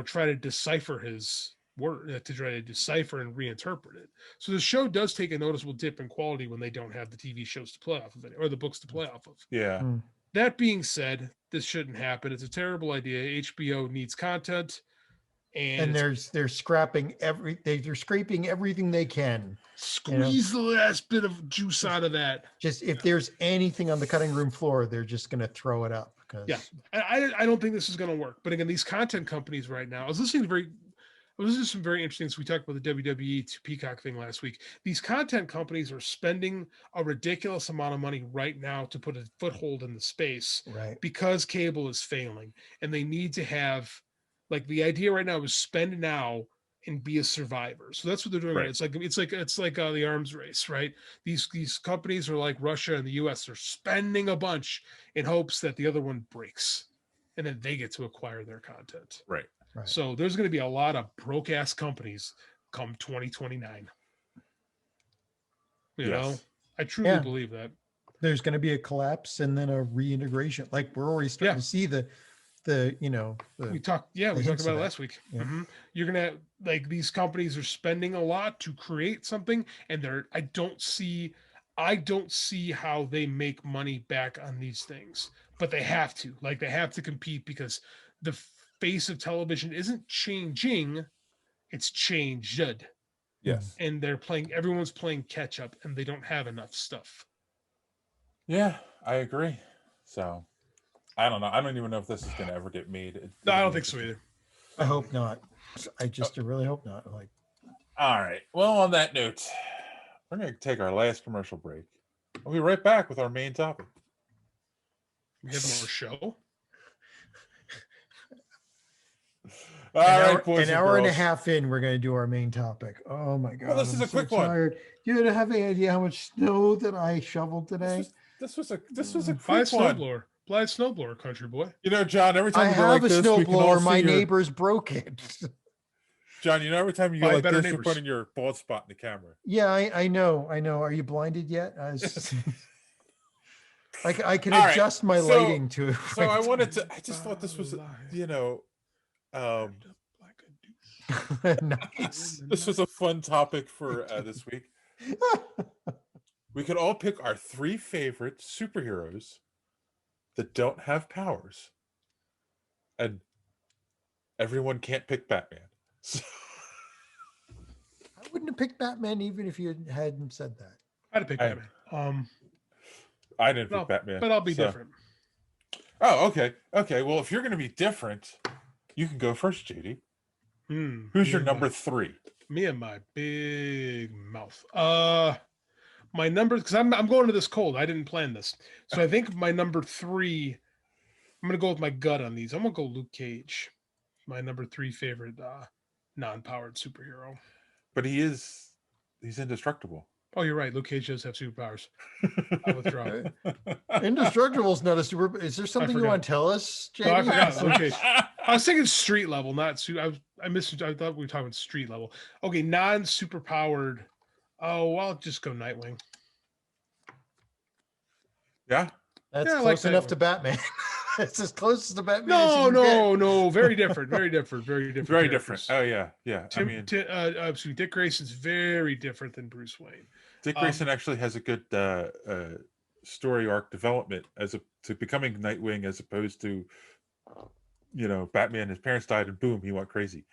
try to decipher his word, to try to decipher and reinterpret it. So the show does take a noticeable dip in quality when they don't have the TV shows to play off of it, or the books to play off of. Yeah. That being said, this shouldn't happen. It's a terrible idea. HBO needs content, and they're scrapping they're scraping everything they can. squeeze the last bit of juice out of that. Just if there's anything on the cutting room floor, they're just going to throw it up. Because Yeah, I don't think this is going to work. But again, these content companies right now, I was listening to some very interesting. So we talked about the WWE to Peacock thing last week. These content companies are spending a ridiculous amount of money right now to put a foothold in the space, right. because cable is failing, and they need to have, like, the idea right now is spend now and be a survivor. So that's what they're doing. Right. It's like the arms race, right? These companies are like Russia and the US. They're spending a bunch in hopes that the other one breaks, and then they get to acquire their content. Right. Right. So there's going to be a lot of broke ass companies come 2029. You know, I truly believe that. There's going to be a collapse and then a reintegration. Like we're already starting to see We talked about hints it of that. last week. Yeah. You're gonna, like, these companies are spending a lot to create something, and I don't see how they make money back on these things, but they have to. Like, they have to compete, because the face of television isn't changing, it's changed. Yes. And everyone's playing catch up, and they don't have enough stuff. Yeah, I agree. So I don't know. I don't even know if this is going to ever get made. No, I don't think so either. I hope not. I really hope not. Like, all right. Well, on that note, we're going to take our last commercial break. We'll be right back with our main topic. We have more show. An hour and a half in, we're going to do our main topic. Oh my god! Well, this is a quick one. Do you have any idea how much snow that I shoveled today? This was a Buy a quick one. snowblower. Buy a snowblower, country boy. John, every time I you go have like a this, we can all snowblower. My see neighbors broke it. John, every time you go Buy like better this, you're neighbors. putting your bald spot in the camera. Yeah, I know. Are you blinded yet? I can All right, adjust my so- lighting to. So I just thought this was, Nice. this was a fun topic for this week. We could all pick our 3 favorite superheroes that don't have powers, and everyone can't pick Batman. So, I wouldn't have picked Batman even if you hadn't said that. I'd have picked Batman. I didn't pick No, Batman, but I'll be so- different. Oh, okay. Well, if you're going to be different, you can go first, JD. Who's your number 3? Me and my big mouth. My number, because I'm going to this cold. I didn't plan this, so I think my number 3. I'm gonna go with my gut on these. I'm gonna go Luke Cage, my number 3 favorite non-powered superhero. But he's indestructible. Oh, you're right. Luke Cage does have superpowers. I withdraw. Indestructible's not a super. Is there something you forgot. want to tell us, JD? No, I forgot. Luke Cage. I was thinking street level, not I missed. I thought we were talking street level. Okay, non-super powered. Oh, well, I'll just go Nightwing. Yeah. That's Yeah, I close like enough Nightwing. to Batman. It's as close as the Batman. as you can get. No, very different, very different, very different. Very different. characters. Oh yeah. Dick Grayson's very different than Bruce Wayne. Dick Grayson actually has a good story arc development to becoming Nightwing, as opposed to Batman. His parents died, and boom, he went crazy.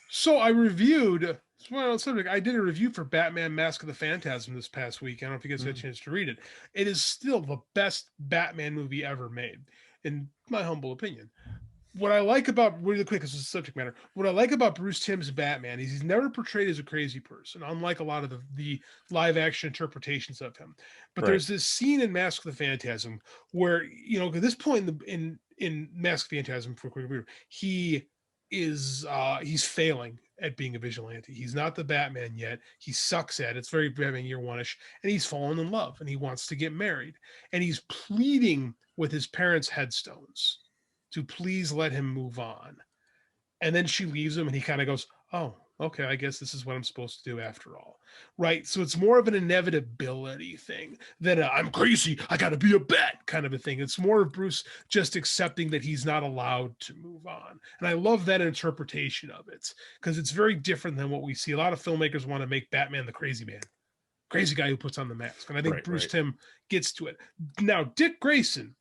So I reviewed. Well, I did a review for Batman: Mask of the Phantasm this past week. I don't know if you guys had a chance to read it. It is still the best Batman movie ever made, in my humble opinion. what I like about really quick, this is subject matter. What I like about Bruce Timm's Batman is he's never portrayed as a crazy person, unlike a lot of the live action interpretations of him. But Right. there's this scene in Mask of the Phantasm where, you know, at this point in Mask of the Phantasm, for a quick review, he is he's failing at being a vigilante. He's not the Batman yet. He sucks at it. It's very Batman Year One-ish, and he's fallen in love and he wants to get married, and he's pleading with his parents' headstones to please let him move on. And then she leaves him and he kind of goes, oh, okay, I guess this is what I'm supposed to do after all. Right. So it's more of an inevitability thing than I'm crazy, I got to be a bat kind of a thing. It's more of Bruce just accepting that he's not allowed to move on. And I love that interpretation of it because it's very different than what we see. A lot of filmmakers want to make Batman the crazy man, crazy guy who puts on the mask. And I think Bruce Timm gets to it. Now, Dick Grayson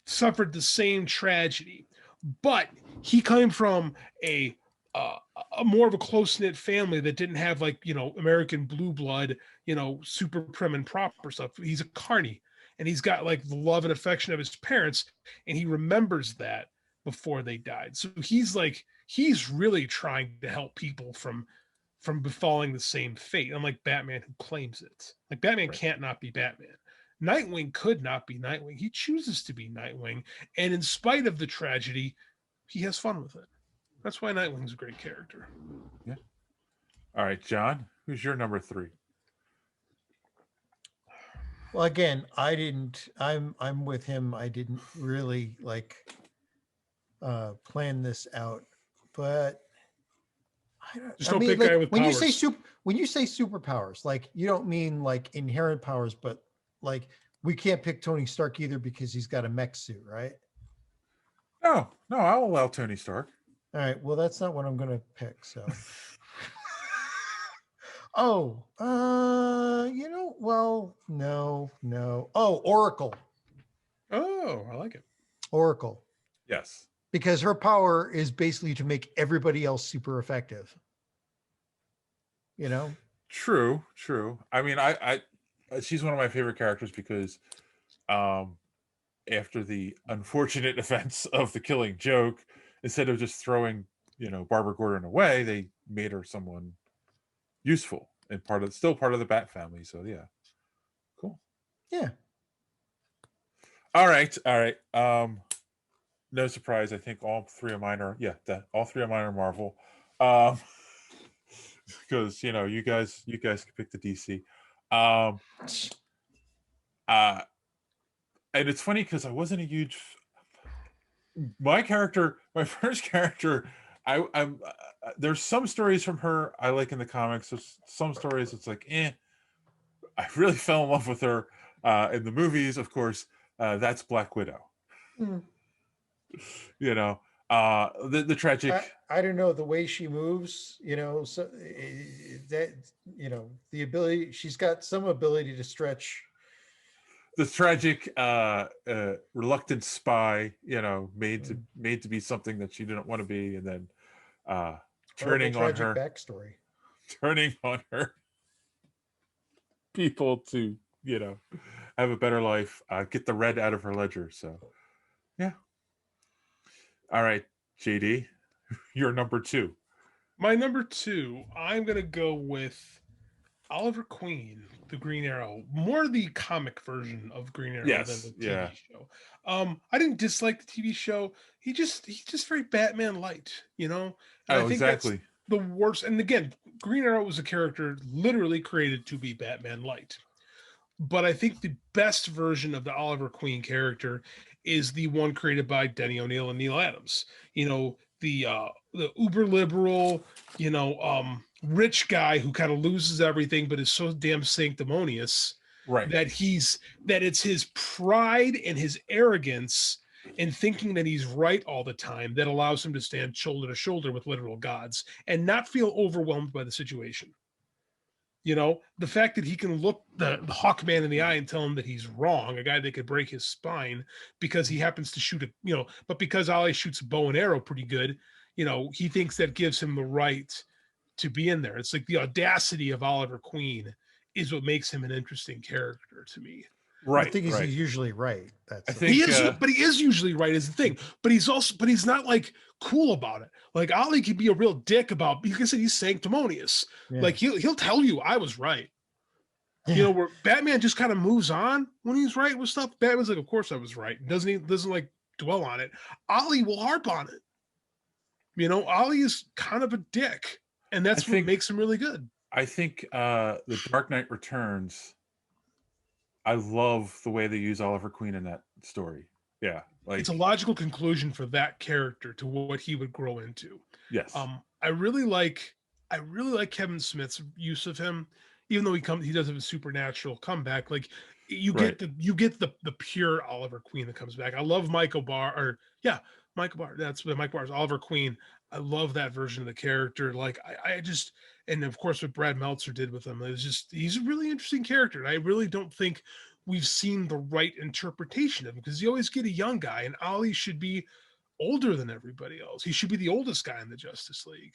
suffered the same tragedy, but he came from a more of a close-knit family that didn't have, like, you know, American blue blood, you know, super prim and proper stuff. He's a carny, and he's got like the love and affection of his parents, and he remembers that before they died. So he's really trying to help people from befalling the same fate, unlike Batman, who claims it. Like, Batman can't not be Batman. Nightwing could not be Nightwing. He chooses to be Nightwing, and in spite of the tragedy, he has fun with it. That's why Nightwing's a great character. Yeah. All right, John, who's your number 3? Well, again, I'm with him. I didn't really like plan this out, but Don't pick like, guy with when powers. when you say superpowers, like, you don't mean like inherent powers, but like, we can't pick Tony Stark either because he's got a mech suit, right? No, I'll allow Tony Stark. All right. Well, that's not what I'm going to pick. So, you know, well, no. Oh, Oracle. Oh, I like it. Oracle. Yes. Because her power is basically to make everybody else super effective. You know? True. I mean, I she's one of my favorite characters because after the unfortunate events of the Killing Joke, instead of just throwing, you know, Barbara Gordon away, they made her someone useful and still part of the Bat family. So yeah. Cool. Yeah. All right. No surprise. I think all three of mine are Marvel. Because, you know, you guys can pick the DC. And it's funny because I wasn't a huge. My first character, I'm there's some stories from her I like in the comics. There's some stories it's like, I really fell in love with her in the movies. Of course, that's Black Widow. Mm. You know, the tragic. I don't know, the way she moves, you know, so that, you know, the ability, she's got some ability to stretch. The tragic reluctant spy, you know, made to be something that she didn't want to be, and then turning on her backstory, turning on her people to, you know, have a better life, get the red out of her ledger. So yeah. All right, JD, you're number 2. My number 2, I'm gonna go with Oliver Queen, the Green Arrow, more the comic version of Green Arrow than the TV show. I didn't dislike the TV show. He's just very Batman light, you know? And I think exactly. That's the worst. And again, Green Arrow was a character literally created to be Batman light. But I think the best version of the Oliver Queen character is the one created by Denny O'Neil and Neil Adams. You know, the uber liberal, you know, rich guy who kind of loses everything but is so damn sanctimonious, right, that it's his pride and his arrogance in thinking that he's right all the time that allows him to stand shoulder to shoulder with literal gods and not feel overwhelmed by the situation. You know, the fact that he can look the Hawkman in the eye and tell him that he's wrong, a guy that could break his spine because he happens to shoot but because Ollie shoots a bow and arrow pretty good, you know, he thinks that gives him the right to be in there. It's like the audacity of Oliver Queen is what makes him an interesting character to me. Right. The thing is, right. he's usually right. That's I the think He is, but he is usually right is the thing. But he's not like cool about it. Like Ollie can be a real dick about. You can say he's sanctimonious. Yeah. Like he'll tell you I was right. Yeah. You know, where Batman just kind of moves on when he's right with stuff. Batman's like, of course I was right. Doesn't like dwell on it. Ollie will harp on it. You know, Ollie is kind of a dick, and that's what makes him really good. I think the Dark Knight Returns. I love the way they use Oliver Queen in that story. Yeah, like It's a logical conclusion for that character to what he would grow into. yes. I really like Kevin Smith's use of him, even though he does have a supernatural comeback. Like you get the pure Oliver Queen that comes back. I love Michael Barr. That's Mike Barr's Oliver Queen. I love that version of the character. Like I just, and of course what Brad Meltzer did with him, he's a really interesting character. And I really don't think we've seen the right interpretation of him, because you always get a young guy, and Ollie should be older than everybody else. He should be the oldest guy in the Justice League.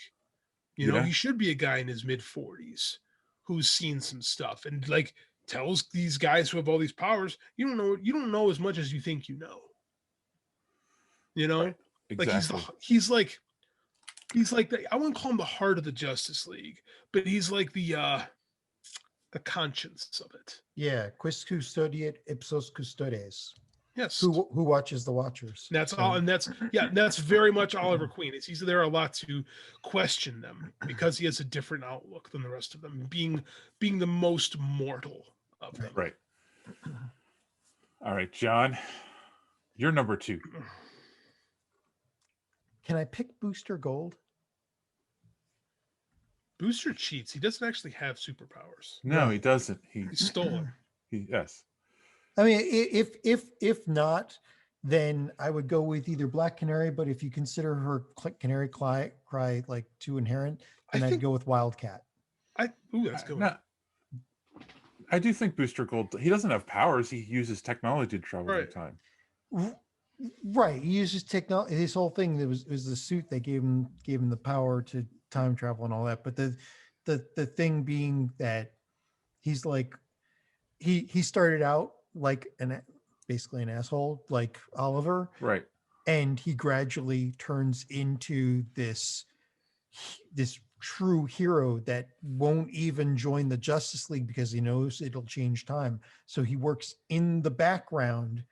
You know, he should be a guy in his mid 40s who's seen some stuff and like tells these guys who have all these powers, you don't know as much as you think you know. You know, Right. Exactly. Like he's like the, I wouldn't call him the heart of the Justice League, but he's like the conscience of it. Yeah, quis custodiet ipsos custodes. Yes. Who watches the watchers? That's all, and that's very much Oliver Queen. He's there a lot to question them because he has a different outlook than the rest of them, being the most mortal of them. Right. All right, John, you're number 2. Can I pick Booster Gold? Booster cheats. He doesn't actually have superpowers. No, he doesn't. He stole it. Yes. I mean, if not, then I would go with either Black Canary. But if you consider her Canary cry like too inherent, then I'd go with Wildcat. That's good. I do think Booster Gold. He doesn't have powers. He uses technology to travel through time. Right. He uses technology. His whole thing was the suit that gave him the power to time travel and all that. But the thing being that he's like he started out like basically an asshole like Oliver, right? And he gradually turns into this true hero that won't even join the Justice League because he knows it'll change time. So he works in the background,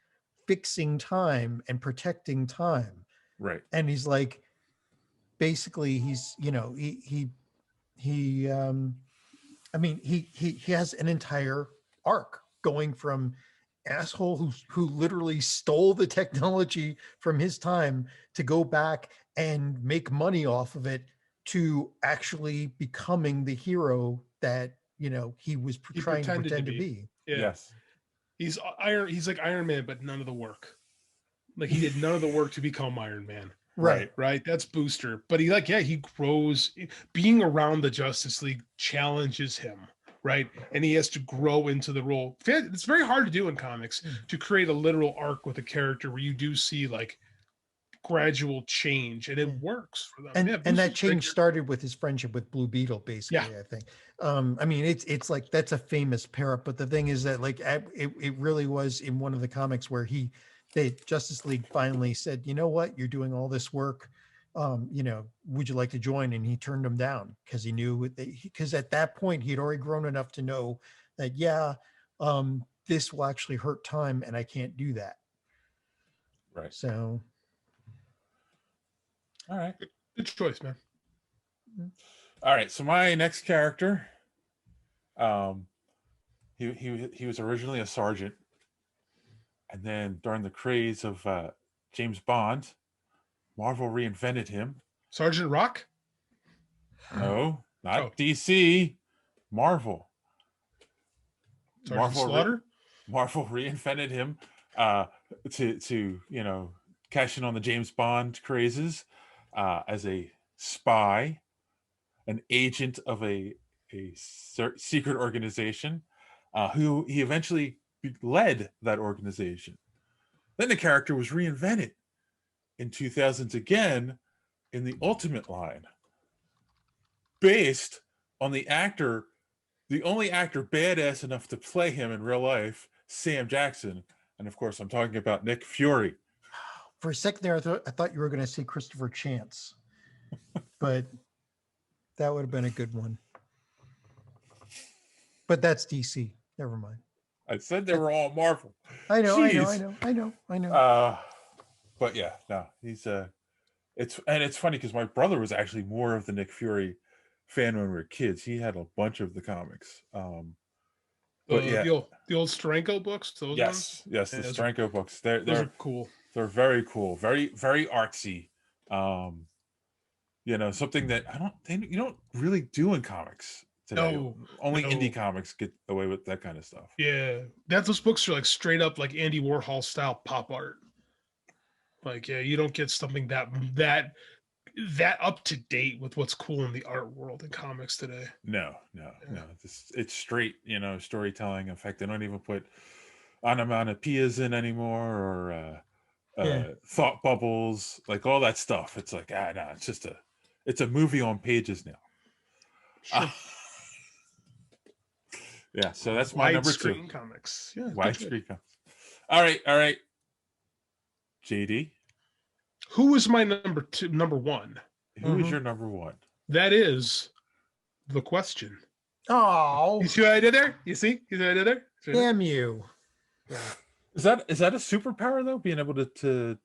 fixing time and protecting time. Right. And he's like, basically he's, you know, he has an entire arc going from asshole who literally stole the technology from his time to go back and make money off of it to actually becoming the hero that, you know, he was trying to pretend to be. Yeah. Yes. He's like Iron Man, but none of the work. Like he did none of the work to become Iron Man. Right. That's Booster. But he grows. Being around the Justice League challenges him, right? And he has to grow into the role. It's very hard to do in comics to create a literal arc with a character where you do see like gradual change, and it works for them. And that change started with his friendship with Blue Beetle, basically. I think. I mean, it's like that's a famous pair up. But the thing is that like it really was in one of the comics where the Justice League finally said, you know what, you're doing all this work. You know, would you like to join? And he turned them down because he knew because at that point he'd already grown enough to know that this will actually hurt time, and I can't do that. Right. So. All right. Good choice, man. All right. So my next character, he was originally a sergeant, and then during the craze of James Bond, Marvel reinvented him. Sergeant Rock? No, not DC. Marvel. Sergeant Slaughter? Marvel reinvented him to you know, cash in on the James Bond crazes. As a spy, an agent of a secret organization, who he eventually led that organization. Then the character was reinvented in 2000s again in the Ultimate line, based on the only actor badass enough to play him in real life, Sam Jackson. And of course, I'm talking about Nick Fury. For a second there, I thought you were going to say Christopher Chance, but that would have been a good one. But that's DC. Never mind. I said they were all Marvel. I know. But yeah, no, he's it's funny because my brother was actually more of the Nick Fury fan when we were kids. He had a bunch of the comics. But yeah, the old Steranko books. Those ones? Yes, the Steranko books. They're cool. They're very cool, very very artsy. Something that you don't really do in comics today. No, only indie comics get away with that kind of stuff. Yeah, those books are like straight up like Andy Warhol style pop art. Like, yeah, you don't get something that up to date with what's cool in the art world in comics today. No. It's straight, storytelling. In fact, they don't even put onomatopoeias in anymore, or thought bubbles, like all that stuff. It's like, no, it's a movie on pages now. Sure. Yeah, so that's my number 2. Comics. Yeah, Widescreen comics. All right. JD, who is my number 1? Who is your number 1? That is the question. Oh, you see what I did there? You see what I did there? Damn you! Yeah. Is that a superpower though? Being able to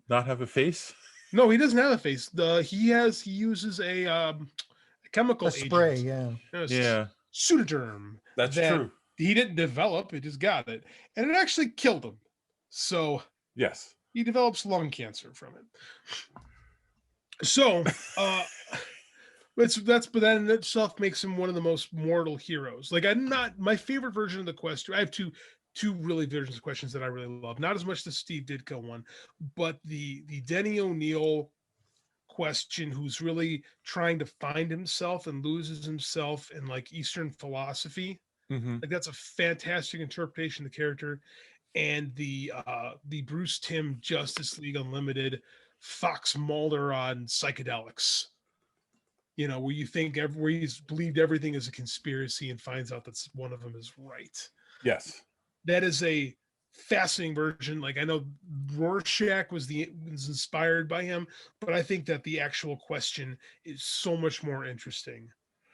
not have a face? No, he doesn't have a face. He uses a chemical spray. Agent. Yeah. Pseudoderm. That's true. He didn't develop; he just got it, and it actually killed him. So yes, he develops lung cancer from it. So, but that in itself makes him one of the most mortal heroes. Like, my favorite version of the question. I have two really versions of questions that I really love. Not as much the Steve Ditko one, but the Denny O'Neil question, who's really trying to find himself and loses himself in like Eastern philosophy. Mm-hmm. Like, that's a fantastic interpretation of the character. And the Bruce Timm Justice League Unlimited Fox Mulder on psychedelics, where you think where he's believed everything is a conspiracy and finds out that one of them is right. Yes, that is a fascinating version. Like, I know Rorschach was inspired by him, but I think that the actual question is so much more interesting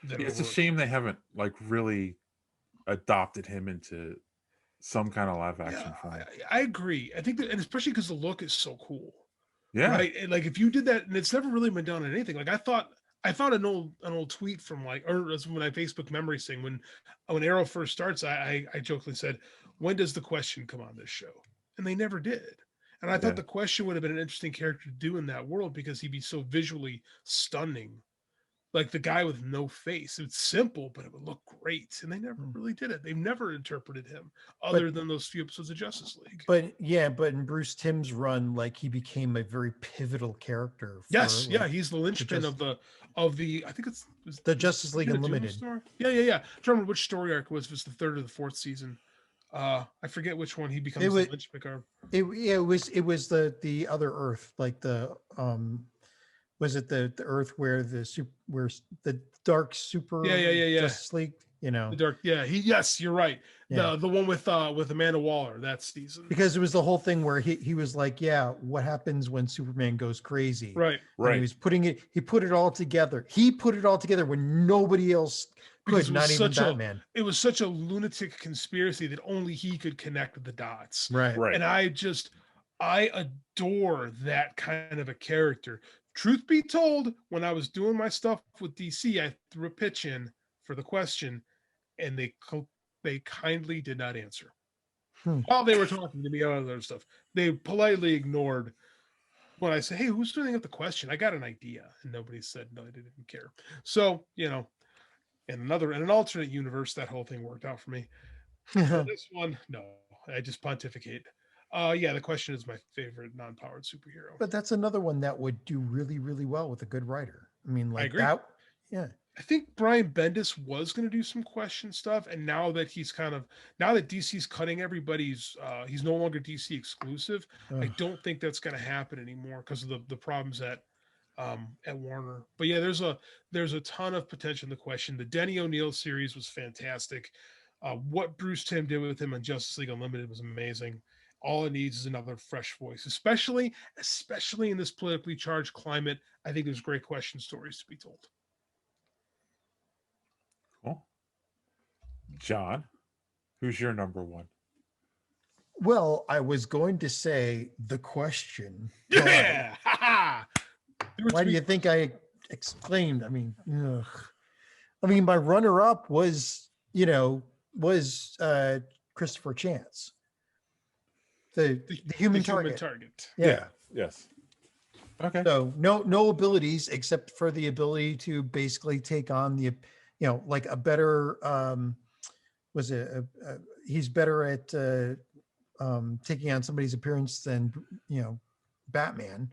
than it's a shame they haven't like really adopted him into some kind of live action film. I agree. I think that, and especially because the look is so cool. Yeah. Right. And like, if you did that, and it's never really been done in anything. Like, I found an old tweet from when I Facebook memories thing, when Arrow first starts, I jokingly said, when does the question come on this show? And they never did. And I thought the question would have been an interesting character to do in that world because he'd be so visually stunning. Like the guy with no face. It's simple, but it would look great. And they never really did it. They've never interpreted him other than those few episodes of Justice League. But in Bruce Timm's run, like, he became a very pivotal character. Yes, he's the linchpin of the I think it's the Justice League Unlimited. Yeah. I don't remember which story arc it was. If it's the 3rd or the 4th season. I forget which one he becomes the linchpin. It was the other Earth, like the was it the Earth where the dark super Justice League, the dark, you're right. The one with Amanda Waller, that season, because it was the whole thing where he was like, what happens when Superman goes crazy, right and he was he put it all together when nobody else could, not even Batman. It was such a lunatic conspiracy that only he could connect the dots, right and I adore that kind of a character. Truth be told, when I was doing my stuff with DC, I threw a pitch in for the question, and they kindly did not answer. While they were talking to me about other stuff, they politely ignored when I said, "Hey, who's doing up the question? I got an idea," and nobody said no. They didn't care. So, in an alternate universe, that whole thing worked out for me. This one, no, I just pontificate. The question is my favorite non-powered superhero. But that's another one that would do really, really well with a good writer. I mean, like, I agree. I think Brian Bendis was going to do some question stuff, and now that DC's cutting everybody's, he's no longer DC exclusive. I don't think that's going to happen anymore because of the problems at Warner. But yeah, there's a ton of potential in the question. The Denny O'Neil series was fantastic. What Bruce Timm did with him on Justice League Unlimited was amazing. All it needs is another fresh voice, especially in this politically charged climate. I think there's great question stories to be told. Cool. John, who's your number one? Well, I was going to say The Question. Yeah. Why do you think I exclaimed? I mean, ugh. I mean, my runner-up was Christopher Chance, the human target. Yeah. Yes. Okay. So no abilities except for the ability to basically take on the, like a better he's better at taking on somebody's appearance than Batman,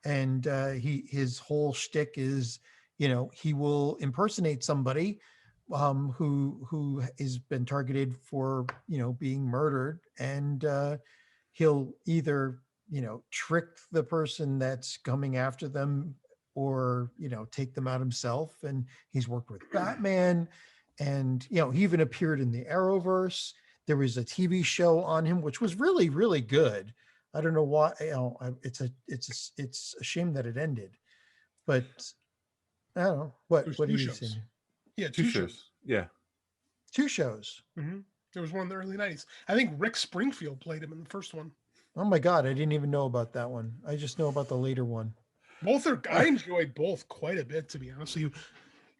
and his whole shtick is he will impersonate somebody who has been targeted for being murdered, and he'll either trick the person that's coming after them, or take them out himself. And he's worked with Batman, and he even appeared in the Arrowverse. There was a TV show on him which was really, really good. I don't know why. It's a shame that it ended, but I don't know what do you think? Yeah, two shows. Yeah, 2 shows. Mm-hmm. There was one in the early 90s. I think Rick Springfield played him in the first one. Oh my God, I didn't even know about that one. I just know about the later one. I enjoyed both quite a bit, to be honest with you.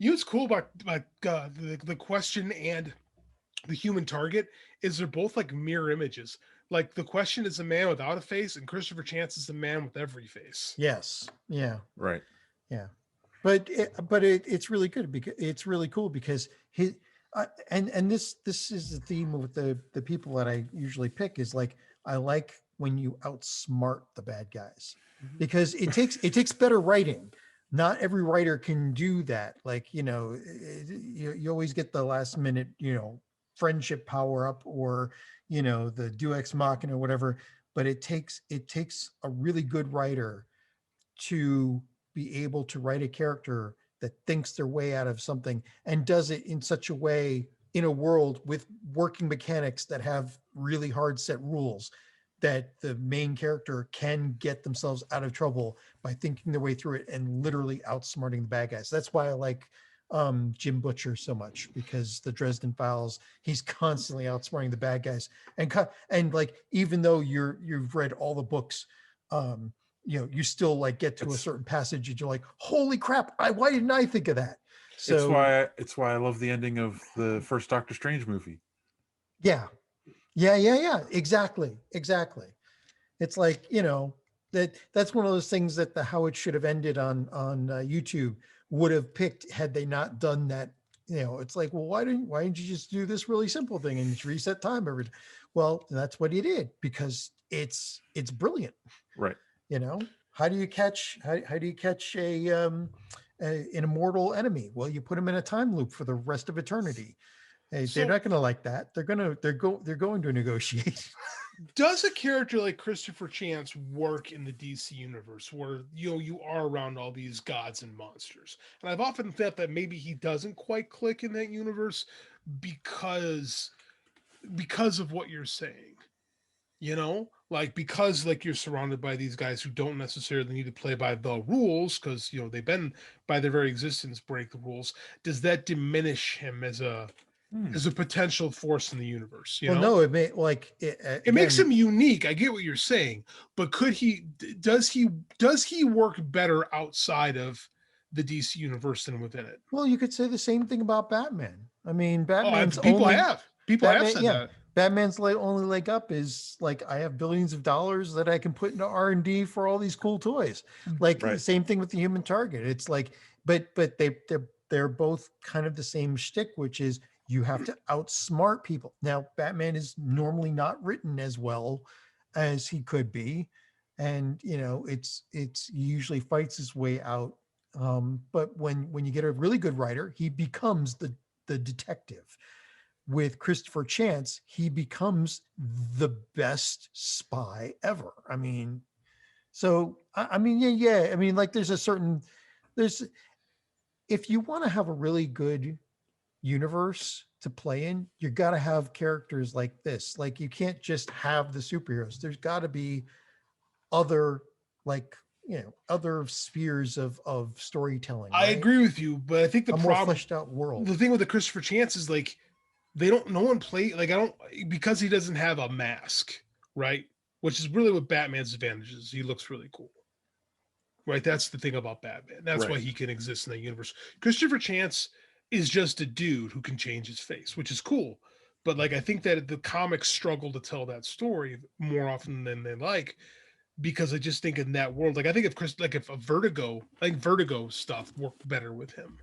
What's cool about the Question and the Human Target is they're both like mirror images. Like the Question is a man without a face, and Christopher Chance is the man with every face. Yes. Yeah. Right. Yeah. But it's really good because it's really cool because and this is the theme with the people that I usually pick is like, I like when you outsmart the bad guys, because it takes better writing. Not every writer can do that. Like, you always get the last minute, friendship power up, or, the Deus Ex Machina or whatever, but it takes a really good writer to be able to write a character that thinks their way out of something and does it in such a way in a world with working mechanics that have really hard set rules, that the main character can get themselves out of trouble by thinking their way through it and literally outsmarting the bad guys. That's why I like Jim Butcher so much, because the Dresden Files, he's constantly outsmarting the bad guys. And like, even though you've read all the books, you still like get to a certain passage and you're like, holy crap, why didn't I think of that? So it's why I love the ending of the first Doctor Strange movie. Yeah. Exactly. It's like, that's one of those things that how it should have ended on YouTube would have picked had they not done that. It's like, well, why didn't you just do this really simple thing and just reset time every time? Well, that's what he did, because it's brilliant. Right. How do you catch an immortal enemy? Well, you put him in a time loop for the rest of eternity. Hey, they're not going to like that. They're going to negotiate. Does a character like Christopher Chance work in the DC universe, where you are around all these gods and monsters? And I've often thought that maybe he doesn't quite click in that universe because of what you're saying. Because you're surrounded by these guys who don't necessarily need to play by the rules, because they've been, by their very existence, break the rules. Does that diminish him as a potential force in the universe? No, it may it makes him unique. I get what you're saying, but does he work better outside of the DC universe than within it? Well, you could say the same thing about Batman. I mean, people have said that. Batman's only leg up is like, I have billions of dollars that I can put into R&D for all these cool toys. Like the same thing with the Human Target. It's like, but they're both kind of the same shtick, which is you have to outsmart people. Now, Batman is normally not written as well as he could be, and it's he usually fights his way out. But when you get a really good writer, he becomes the detective. With Christopher Chance, he becomes the best spy ever. I mean, so I mean, yeah. I mean, like, if you want to have a really good universe, to play in, you got to have characters like this. Like, you can't just have the superheroes. There's got to be other, like, other spheres of storytelling. I right? agree with you, but I think the A more problem, fleshed out world. the thing with the Christopher Chance is like no one play, like, I don't, because he doesn't have a mask, right? Which is really what Batman's advantage is. He looks really cool. Right? That's the thing about Batman. That's why Right. he can exist in that universe. Christopher Chance is just a dude who can change his face, which is cool. But like, I think that the comics struggle to tell that story more often than they like, because I just think in that world, like, I think if a Vertigo stuff worked better with him.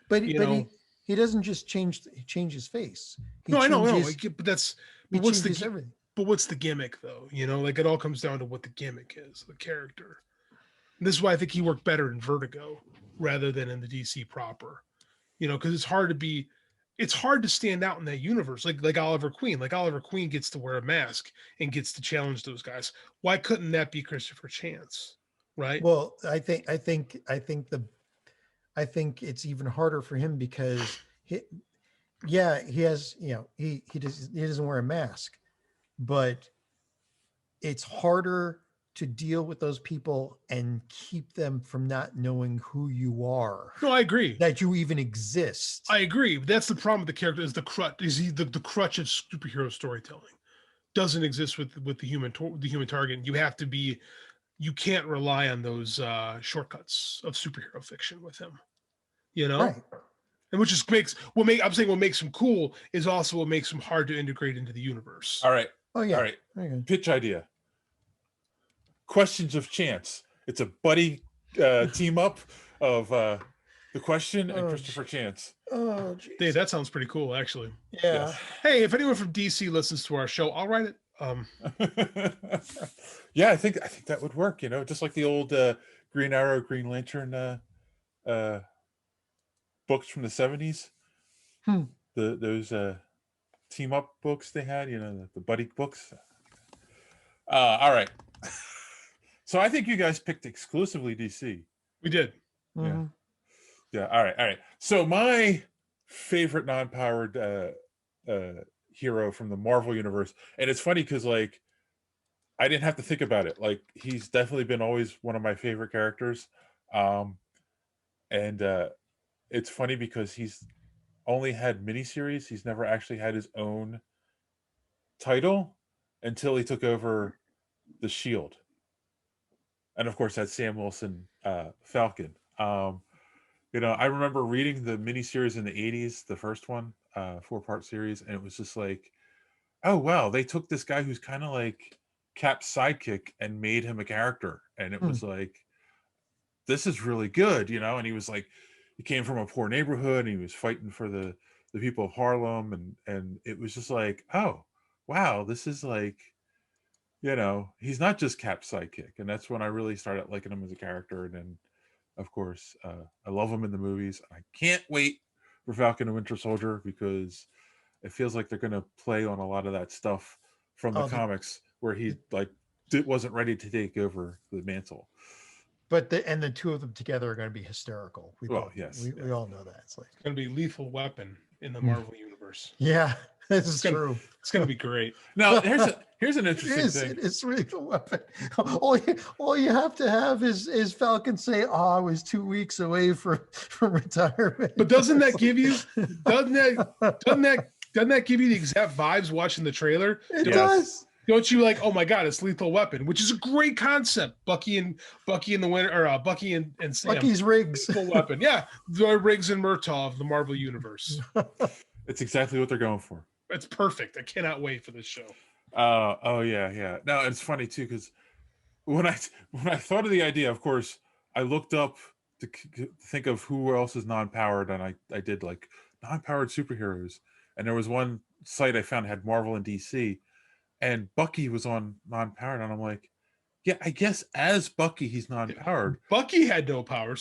But You know? he doesn't just change his face. He No, I know, changes, but that's he but what's changes the everything. but what's the gimmick though? Like, it all comes down to what the gimmick is, the character. And this is why I think he worked better in Vertigo rather than in the DC proper. Because it's hard to stand out in that universe. Like Oliver Queen. Like, Oliver Queen gets to wear a mask and gets to challenge those guys. Why couldn't that be Christopher Chance? Right? Well, I think it's even harder for him because he has, he doesn't wear a mask, but it's harder to deal with those people and keep them from not knowing who you are, No, I agree. that you even exist. I agree. That's the problem with the character, is the crutch. Is he the crutch of superhero storytelling? Doesn't exist with the human target. You can't rely on those shortcuts of superhero fiction with him. Right. And which just what makes him cool is also what makes him hard to integrate into the universe. All right. Oh yeah. All right. Okay. Pitch idea. Questions of Chance. It's a buddy team up of the Question and Christopher Chance. Oh, geez. Dave, that sounds pretty cool, actually. Yeah. Yes. Hey, if anyone from DC listens to our show, I'll write it. Yeah, I think that would work. Just like the old Green Arrow, Green Lantern books from the 70s. Those team up books they had. The buddy books. All right. So I think you guys picked exclusively DC. We did. Mhm. Yeah. All right. So my favorite non-powered hero from the Marvel universe, and it's funny because like I didn't have to think about it. Like, he's definitely been always one of my favorite characters, and it's funny because he's only had miniseries. He's never actually had his own title until he took over the Shield. And of course, that's Sam Wilson, Falcon. I remember reading the miniseries in the 80s, the first one, 4-part series, and it was just like, oh, wow, they took this guy who's kind of like Cap's sidekick and made him a character. And it was like, this is really good, and he was like, he came from a poor neighborhood and he was fighting for the people of Harlem. And it was just like, oh, wow, this is like, he's not just Cap's sidekick. And that's when I really started liking him as a character. And then, of course, I love him in the movies. I can't wait for Falcon and Winter Soldier because it feels like they're going to play on a lot of that stuff from the comics where he wasn't ready to take over the mantle. But the two of them together are going to be hysterical. We all know that. It's going to be Lethal Weapon in the Marvel universe. Yeah, this is true. It's going to be great. Now, here's an interesting thing. It is really the weapon. All you have to have is Falcon say, "Oh, I was 2 weeks away from retirement." But doesn't that give you the exact vibes watching the trailer? It does. Don't you like? Oh my God, it's Lethal Weapon, which is a great concept. Bucky and the winter, or Bucky and Sam. Bucky's Riggs. Lethal Weapon, yeah, the Riggs and Murtaugh of the Marvel universe. It's exactly what they're going for. It's perfect. I cannot wait for this show. Oh yeah. No, it's funny too because when I thought of the idea, of course, I looked up to think of who else is non-powered, and I did like non-powered superheroes, and there was one site I found had Marvel and DC, and Bucky was on non-powered, and I'm like, yeah, I guess as Bucky he's non-powered. Bucky had no power.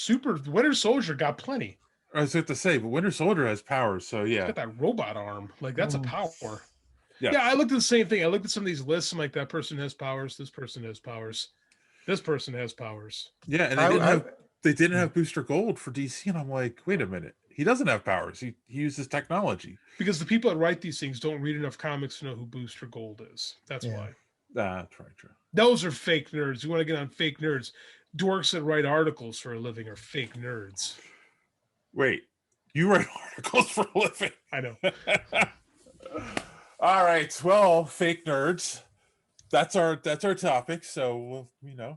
Winter Soldier got plenty. I was about to say, but Winter Soldier has powers, so yeah. He's got that robot arm. Like, that's a power. Yeah. I looked at the same thing. I looked at some of these lists. I'm like, that person has powers. This person has powers. This person has powers. Yeah, and they didn't have Booster Gold for DC, and I'm like, wait a minute. he doesn't have powers. He uses technology. Because the people that write these things don't read enough comics to know who Booster Gold is. That's Yeah. why. That's right, true. Those are fake nerds. You want to get on fake nerds. Dorks that write articles for a living are fake nerds. Wait, you write articles for a living? I know. All right. Well, fake nerds. That's our topic. So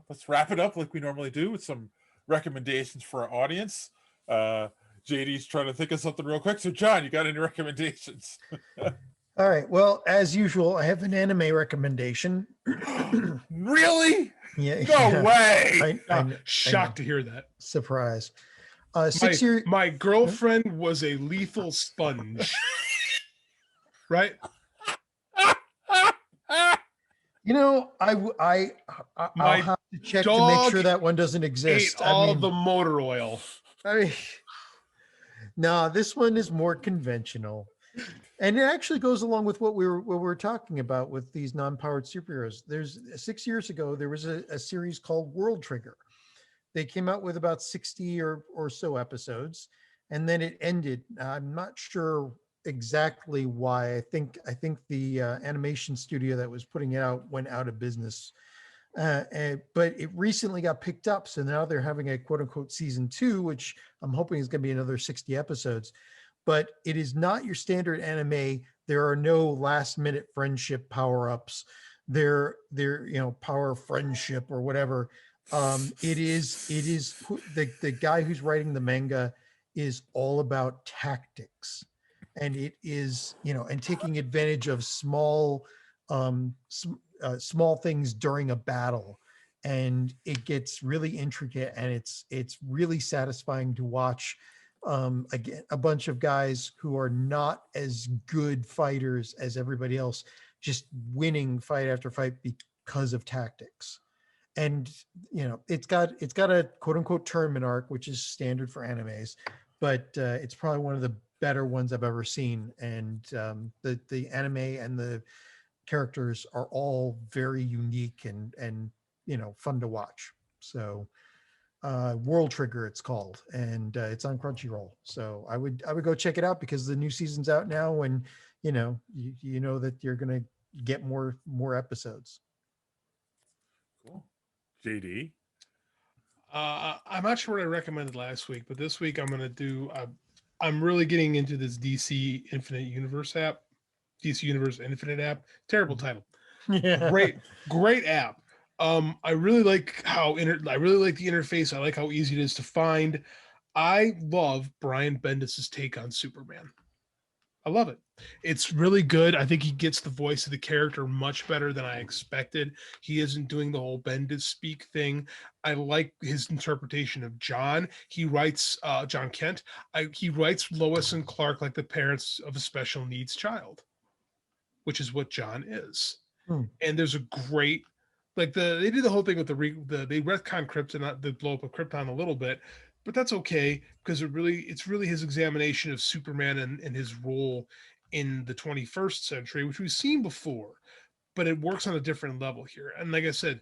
let's wrap it up like we normally do with some recommendations for our audience. JD's trying to think of something real quick. So, John, you got any recommendations? All right. Well, as usual, I have an anime recommendation. Really? Yeah. No way. Shocked to hear that. Surprise. My girlfriend was a lethal sponge. Right? I'll have to check to make sure that one doesn't exist. Ate all the motor oil. No, this one is more conventional. And it actually goes along with what we were talking about with these non-powered superheroes. There's 6 years ago, there was a series called World Trigger. They came out with about 60 or so episodes, and then it ended. I'm not sure exactly why. I think the animation studio that was putting it out went out of business. But it recently got picked up. So now they're having a quote unquote season 2, which I'm hoping is going to be another 60 episodes. But it is not your standard anime. There are no last minute friendship power-ups. They're power friendship or whatever. It is the guy who's writing the manga is all about tactics. And it is, and taking advantage of small things during a battle, and it gets really intricate, and it's really satisfying to watch. Again, a bunch of guys who are not as good fighters as everybody else, just winning fight after fight because of tactics. And it's got a quote unquote tournament arc, which is standard for animes, but it's probably one of the better ones I've ever seen. And the anime and the characters are all very unique and fun to watch. So World Trigger it's called, and it's on Crunchyroll. So I would go check it out, because the new season's out now, and you know that you're gonna get more episodes. Cool. JD. I'm not sure what I recommended last week, but this week I'm going to do, I'm really getting into this DC Infinite Universe app, DC Universe Infinite app. Terrible title. Yeah. Great app. I really like I really like the interface. I like how easy it is to find. I love Brian Bendis' take on Superman. I love it. It's really good. I think he gets the voice of the character much better than I expected. He isn't doing the whole Bendis speak thing. I like his interpretation of John. He writes John Kent. He writes Lois and Clark like the parents of a special needs child, which is what John is. And there's a great, they did the whole thing with they retcon Krypton, the blow up of Krypton a little bit, but that's okay, because it's really his examination of Superman and his role in the 21st century, which we've seen before, but it works on a different level here. And like I said,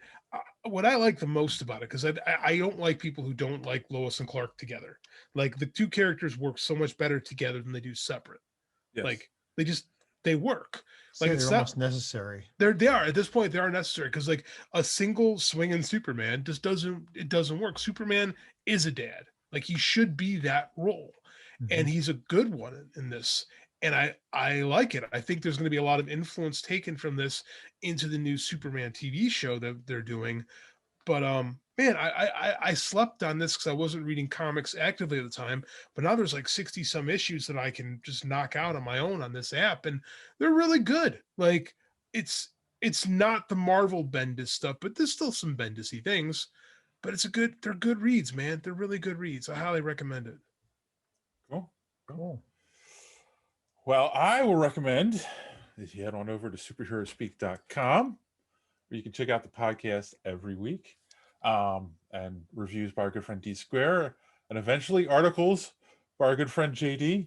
what I like the most about it, because I don't like people who don't like Lois and Clark together. Like, the two characters work so much better together than they do separate. Yes. Like, they work. Like, it's almost necessary. They are at this point. They are necessary, because like a single swinging Superman just doesn't work. Superman is a dad. Like, he should be that role, and he's a good one in this. And I like it. I think there's going to be a lot of influence taken from this into the new Superman TV show that they're doing. But man, I slept on this because I wasn't reading comics actively at the time. But now there's like 60 some issues that I can just knock out on my own on this app, and they're really good. Like, it's not the Marvel Bendis stuff, but there's still some Bendis-y things. But they're good reads, man. They're really good reads. I highly recommend it. Cool. Well, I will recommend that you head on over to superheroespeak.com, where you can check out the podcast every week, and reviews by our good friend D Square, and eventually articles by our good friend JD.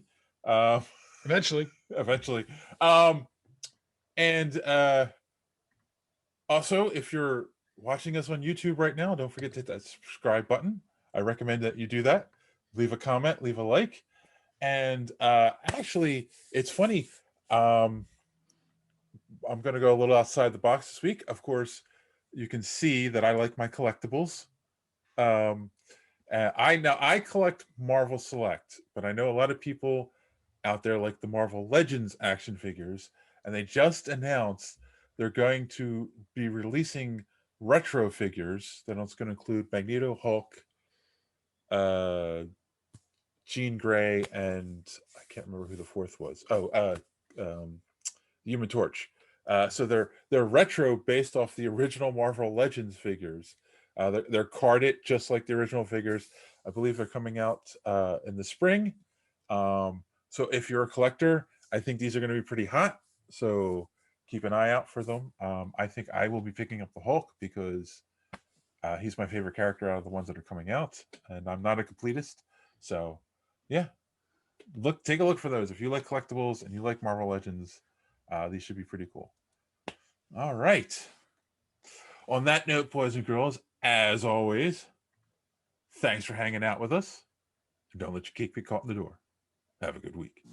Eventually. And also, if you're watching us on YouTube right now, don't forget to hit that subscribe button. I recommend that you do that. Leave a comment, leave a like, And actually, it's funny. I'm going to go a little outside the box this week. Of course, you can see that I like my collectibles. I collect Marvel Select, but I know a lot of people out there like the Marvel Legends action figures, and they just announced they're going to be releasing retro figures that it's going to include Magneto, Hulk, Jean Grey, and I can't remember who the fourth was. Human Torch. So they're retro based off the original Marvel Legends figures. They're carded just like the original figures. I believe they're coming out in the spring. So if you're a collector, I think these are going to be pretty hot. So keep an eye out for them. I think I will be picking up the Hulk because he's my favorite character out of the ones that are coming out, and I'm not a completist. So yeah, take a look for those. If you like collectibles and you like Marvel Legends, these should be pretty cool. All right. On that note, boys and girls, as always, thanks for hanging out with us. Don't let your cake be caught in the door. Have a good week.